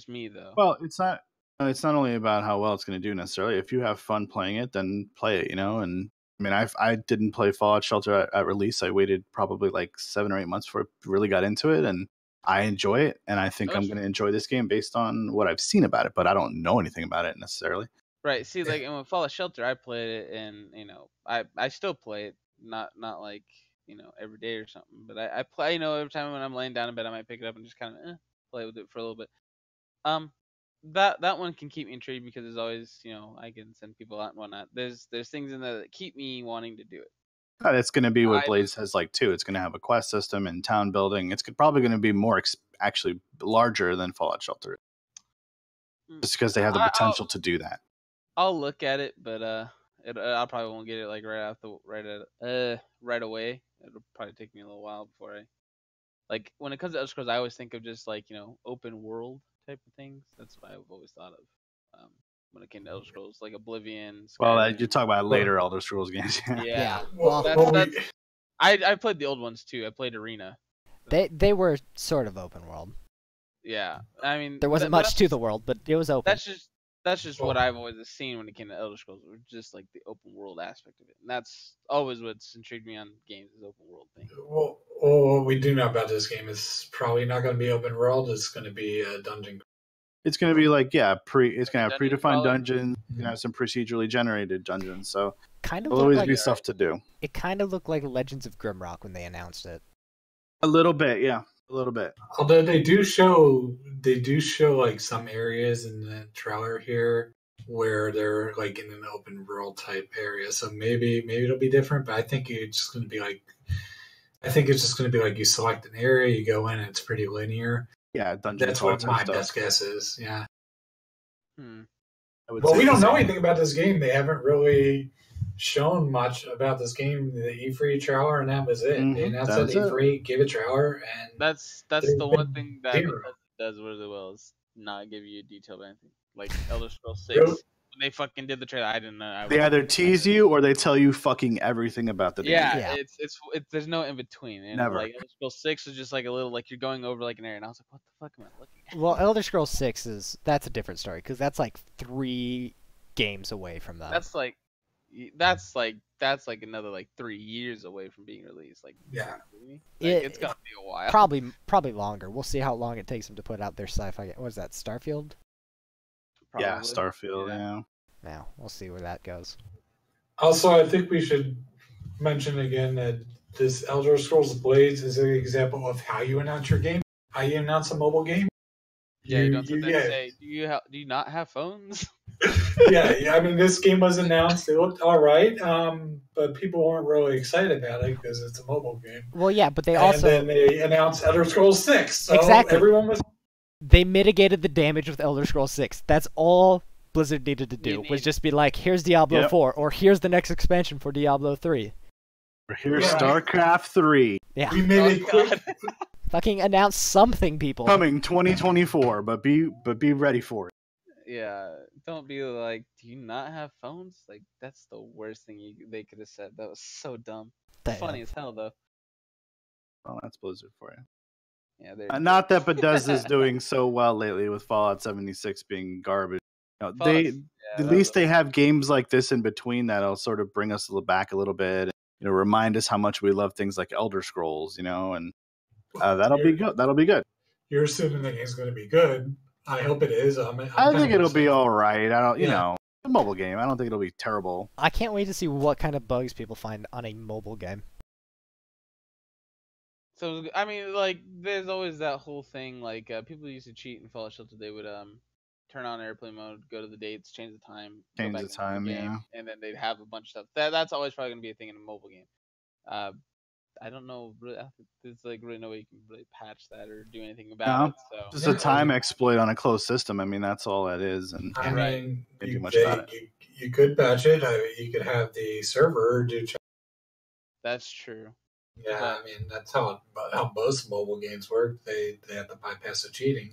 Speaker 4: me though.
Speaker 1: Well, it's not only about how well it's going to do necessarily. If you have fun playing it, then play it. And I mean, I didn't play Fallout Shelter at release. I waited probably like 7 or 8 months before I really got into it, and I enjoy it. And I think I'm going to enjoy this game based on what I've seen about it, but I don't know anything about it necessarily.
Speaker 4: Right. See, like in Fallout Shelter, I played it, and I still play it. Not like every day or something, but I play. Every time when I'm laying down in bed, I might pick it up and just kind of play with it for a little bit. That one can keep me intrigued because there's always I can send people out and whatnot. There's things in there that keep me wanting to do it.
Speaker 1: It's going to be what Blades has too. It's going to have a quest system and town building. It's probably going to be more actually larger than Fallout Shelter, just because they have the potential to do that.
Speaker 4: I'll look at it, but I probably won't get it like right away. It'll probably take me a little while before I when it comes to Elder Scrolls, I always think of just open world type of things. That's what I've always thought of when it came to Elder Scrolls, like Oblivion. Skyrim.
Speaker 1: Well, you're talking about later Elder Scrolls games.
Speaker 4: Yeah.
Speaker 3: Well,
Speaker 4: I played the old ones too. I played Arena.
Speaker 2: They were sort of open world.
Speaker 4: Yeah, I mean
Speaker 2: there wasn't much to the world, but it was open.
Speaker 4: That's just what I've always seen when it came to Elder Scrolls, just like the open world aspect of it. And that's always what's intrigued me on games, is open world thing.
Speaker 3: Well, what we do know about this game is probably not going to be open world. It's going to be a dungeon.
Speaker 1: It's going to be it's going to have predefined dungeons. It's going to have some procedurally generated dungeons. So there'll always be stuff to do.
Speaker 2: It kind of looked like Legends of Grimrock when they announced it.
Speaker 1: A little bit, yeah. A little bit.
Speaker 3: Although they do show like some areas in the trailer here where they're like in an open world type area. So maybe it'll be different, but I think it's just going to be like you select an area, you go in, and it's pretty linear.
Speaker 1: Yeah, dungeon.
Speaker 3: That's what my best guess is. Yeah.
Speaker 1: But
Speaker 3: we don't know anything about this game. They haven't really shown much about this game. The E3 trailer, and that was it. They announced that E3, gave a trailer, and
Speaker 4: that's the one thing that Bethesda does really well, is not give you a detail about anything. Like Elder Scrolls 6, when they fucking did the trailer, I didn't know.
Speaker 1: They either tease you or they tell you fucking everything about the game.
Speaker 4: Yeah. It's there's no in between. And
Speaker 1: Never.
Speaker 4: Like Elder Scrolls 6 is just like a little like you're going over like an area, and I was like, what the fuck am I looking at?
Speaker 2: Well, Elder Scrolls 6 that's a different story because that's like 3 games away from that.
Speaker 4: That's like another like 3 years away from being released. It's gonna be a while.
Speaker 2: Probably longer. We'll see how long it takes them to put out their sci-fi. What is that? Starfield?
Speaker 4: Probably.
Speaker 1: Yeah, Starfield. Yeah.
Speaker 2: Yeah, we'll see where that goes.
Speaker 3: Also, I think we should mention again that this Elder Scrolls Blades is an example of how you announce your game. You announce a mobile game.
Speaker 4: Yeah, you don't sit there and
Speaker 3: yeah.
Speaker 4: say, do you not have phones?
Speaker 3: Yeah, I mean, this game was announced. It looked all right, but people weren't really excited about it because it's a mobile game.
Speaker 2: Well, yeah, but they
Speaker 3: And
Speaker 2: also
Speaker 3: then they announced Elder Scrolls 6, so
Speaker 2: Exactly.
Speaker 3: everyone was...
Speaker 2: they mitigated the damage with Elder Scrolls 6. That's all Blizzard needed to do, was just be like, here's Diablo
Speaker 1: Yep.
Speaker 2: 4, or here's the next expansion for Diablo 3.
Speaker 1: Here's
Speaker 3: Yeah.
Speaker 1: StarCraft 3
Speaker 2: Yeah.
Speaker 3: We made it quick.
Speaker 2: Fucking announce something, people.
Speaker 1: coming 2024, but be ready for it.
Speaker 4: Yeah, don't be like, do you not have phones? Like, that's the worst thing they could have said. That was so dumb.
Speaker 2: Damn.
Speaker 4: Funny as hell, though.
Speaker 1: Well, that's Blizzard for you.
Speaker 4: Yeah, they're
Speaker 1: Not that Bethesda's doing so well lately with Fallout 76 being garbage. You know,
Speaker 4: Fallout's-
Speaker 1: at least they have games like this in between that'll sort of bring us back a little bit. You know, remind us how much we love things like Elder Scrolls. You know, and that'll be good. That'll be good.
Speaker 3: You're assuming the game's going to be good. I hope it is.
Speaker 1: I think it'll be all right. I don't, you
Speaker 3: Yeah.
Speaker 1: know, a mobile game. I don't think it'll be terrible.
Speaker 2: I can't wait to see what kind of bugs people find on a mobile game.
Speaker 4: So I mean, like, there's always that whole thing. Like, people used to cheat in Fallout Shelter. They would turn on airplane mode, go to the dates, change the time, go
Speaker 1: Change
Speaker 4: back
Speaker 1: the
Speaker 4: into
Speaker 1: time,
Speaker 4: game,
Speaker 1: yeah.
Speaker 4: and then they'd have a bunch of stuff. That's always probably gonna be a thing in a mobile game. I don't know. There's like really no way you can really patch that or do anything about
Speaker 1: No.
Speaker 4: it. So
Speaker 1: Just a time exploit on a closed system. I mean, that's all that is. And
Speaker 3: I
Speaker 4: Right.
Speaker 3: mean,
Speaker 1: Can't do much about
Speaker 3: you could patch it. You could have the server do.
Speaker 4: that's true.
Speaker 3: Yeah, I mean that's how most mobile games work. They have to bypass the cheating.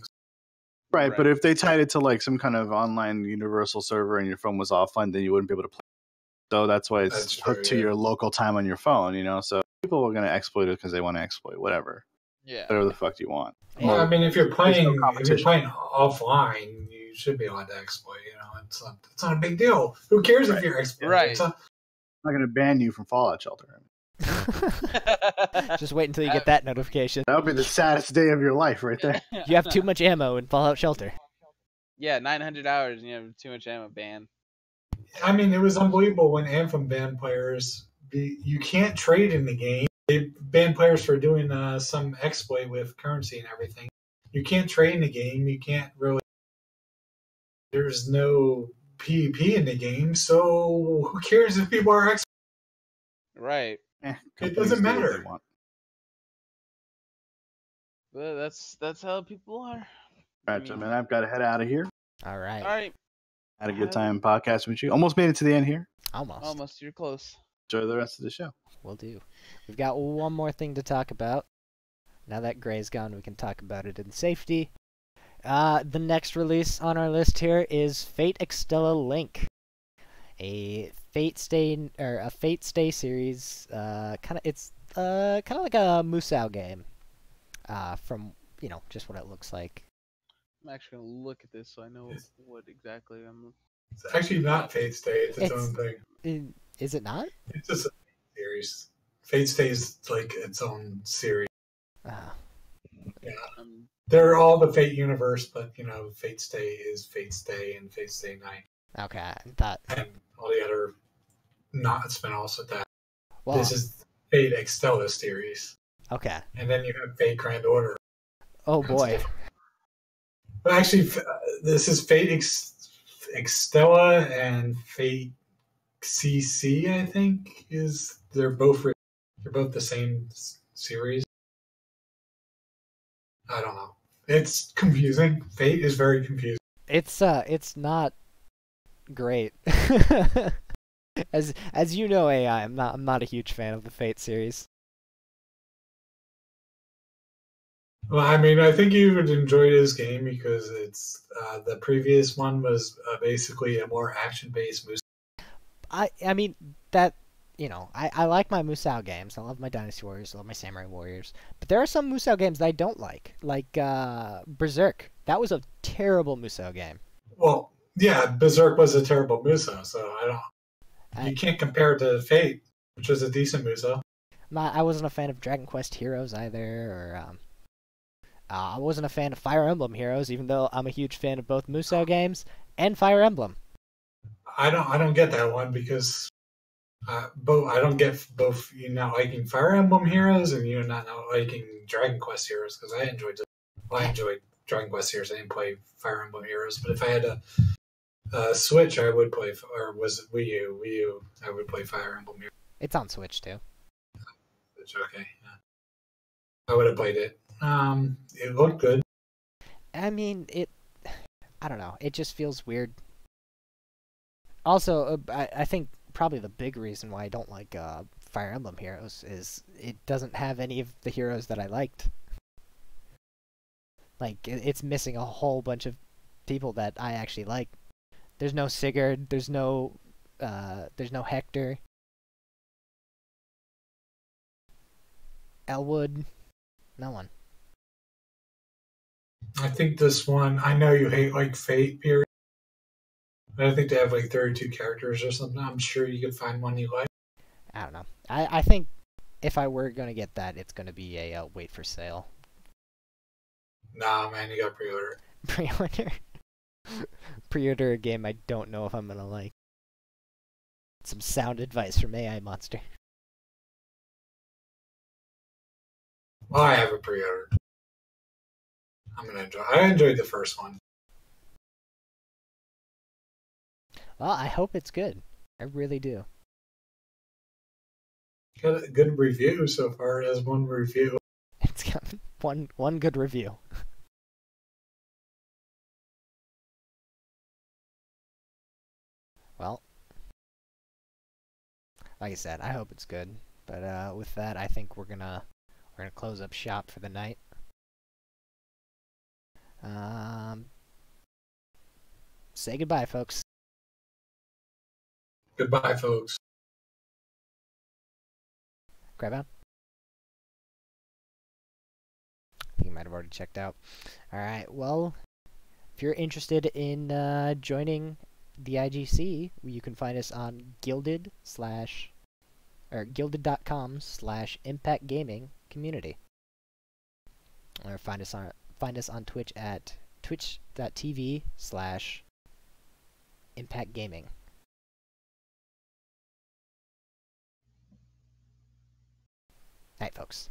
Speaker 1: right,
Speaker 4: Right.
Speaker 1: but if they tied it to like some kind of online universal server and your phone was offline, then you wouldn't be able to play. So that's why it's
Speaker 3: That's true,
Speaker 1: hooked to
Speaker 3: yeah.
Speaker 1: your local time on your phone. You know, so people are going to exploit it because they want to exploit whatever,
Speaker 4: Yeah.
Speaker 1: whatever the fuck you want.
Speaker 3: Well, I mean, if you're playing
Speaker 1: competition.
Speaker 3: offline, you should be allowed to exploit. You know, it's not a big deal. Who cares if you're exploiting?
Speaker 4: Right.
Speaker 3: It's not-
Speaker 1: I'm not going to ban you from Fallout Shelter.
Speaker 2: Just wait until you get that notification.
Speaker 1: That would be the saddest day of your life, right there.
Speaker 2: You have too much ammo in Fallout Shelter.
Speaker 4: Yeah, 900 hours and you have too much ammo ban.
Speaker 3: I mean, it was unbelievable when Anthem banned players. You can't trade in the game. They banned players for doing some exploit with currency and everything. You can't trade in the game. You can't really. There's no PvP in the game, so who cares if people are
Speaker 4: Right.
Speaker 1: Companies
Speaker 3: doesn't
Speaker 1: do what
Speaker 3: matter.
Speaker 1: they want.
Speaker 4: Well, that's how people are.
Speaker 1: All right, gentlemen, I've got to head out of here.
Speaker 2: All right.
Speaker 4: All right.
Speaker 1: Had a good time podcasting with you. Almost made it to the end here.
Speaker 2: Almost.
Speaker 4: Almost. You're close.
Speaker 1: Enjoy the rest of the show.
Speaker 2: Will do. We've got one more thing to talk about. Now that Gray's gone, we can talk about it in safety. The next release on our list here is Fate Extella Link, a Fate Stay series. It's kind of like a Musou game. From just what it looks like.
Speaker 4: I'm actually gonna look at this so I know what exactly I'm.
Speaker 3: It's actually not Fate Stay. It's its own thing.
Speaker 2: Is it not?
Speaker 3: It's just a series. Fate Stay is like its own series. Yeah. They're all the Fate universe, but Fate Stay is Fate Stay and Fate Stay Night.
Speaker 2: Okay, I thought.
Speaker 3: And all the other not spin-offs with that.
Speaker 2: Well,
Speaker 3: This is Fate Extella series.
Speaker 2: okay.
Speaker 3: And then you have Fate Grand Order.
Speaker 2: Oh
Speaker 3: That's
Speaker 2: boy.
Speaker 3: different. But actually, this is Fate Extella and Fate CC, I think, they're both the same series. I don't know. It's confusing. Fate is very confusing.
Speaker 2: It's not great. As you know, AI, I'm not a huge fan of the Fate series.
Speaker 3: Well, I mean, I think you would enjoy this game because it's the previous one was basically a more action-based Musou.
Speaker 2: I mean that I like my Musou games. I love my Dynasty Warriors. I love my Samurai Warriors. But there are some Musou games that I don't like Berserk. That was a terrible Musou game.
Speaker 3: Well, yeah, Berserk was a terrible Musou, so you can't compare it to Fate, which was a decent Musou.
Speaker 2: I wasn't a fan of Dragon Quest Heroes either, or I wasn't a fan of Fire Emblem Heroes, even though I'm a huge fan of both Musou games and Fire Emblem.
Speaker 3: I don't get that one because I don't get both you not liking Fire Emblem Heroes and you not liking Dragon Quest Heroes because I enjoyed it. Well, I enjoyed Dragon Quest series. I didn't play Fire Emblem Heroes, but if I had a Switch, I would play. Or was it Wii U? Wii U, I would play Fire Emblem Heroes.
Speaker 2: It's on Switch too.
Speaker 3: Okay, yeah. I would have played it. It looked good.
Speaker 2: I mean, I don't know. It just feels weird. Also, I think probably the big reason why I don't like Fire Emblem Heroes is it doesn't have any of the heroes that I liked. Like, it's missing a whole bunch of people that I actually like. There's no Sigurd. There's no Hector. Elwood. No one.
Speaker 3: I think this one. I know you hate like Fate period, but I think they have like 32 characters or something. I'm sure you could find one you like.
Speaker 2: I don't know. I think if I were gonna get that, it's gonna be a wait for sale.
Speaker 3: Nah, man, you got pre-order.
Speaker 2: Pre-order. Pre-order a game I don't know if I'm gonna like. Some sound advice from AI Monster.
Speaker 3: Well, I have a pre-order. I'm gonna enjoy. I enjoyed the first one.
Speaker 2: Well, I hope it's good. I really do.
Speaker 3: Got a good review so far. It has one review.
Speaker 2: It's got one good review. Well, like I said, I hope it's good. But with that, I think we're gonna close up shop for the night. Say goodbye, folks.
Speaker 3: Goodbye, folks.
Speaker 2: Crabbound? I think you might have already checked out. Alright, well, if you're interested in joining the IGC, you can find us on gilded.com/Impact Gaming Community. Or find us on Twitch at twitch.tv/Impact Gaming. Night, folks.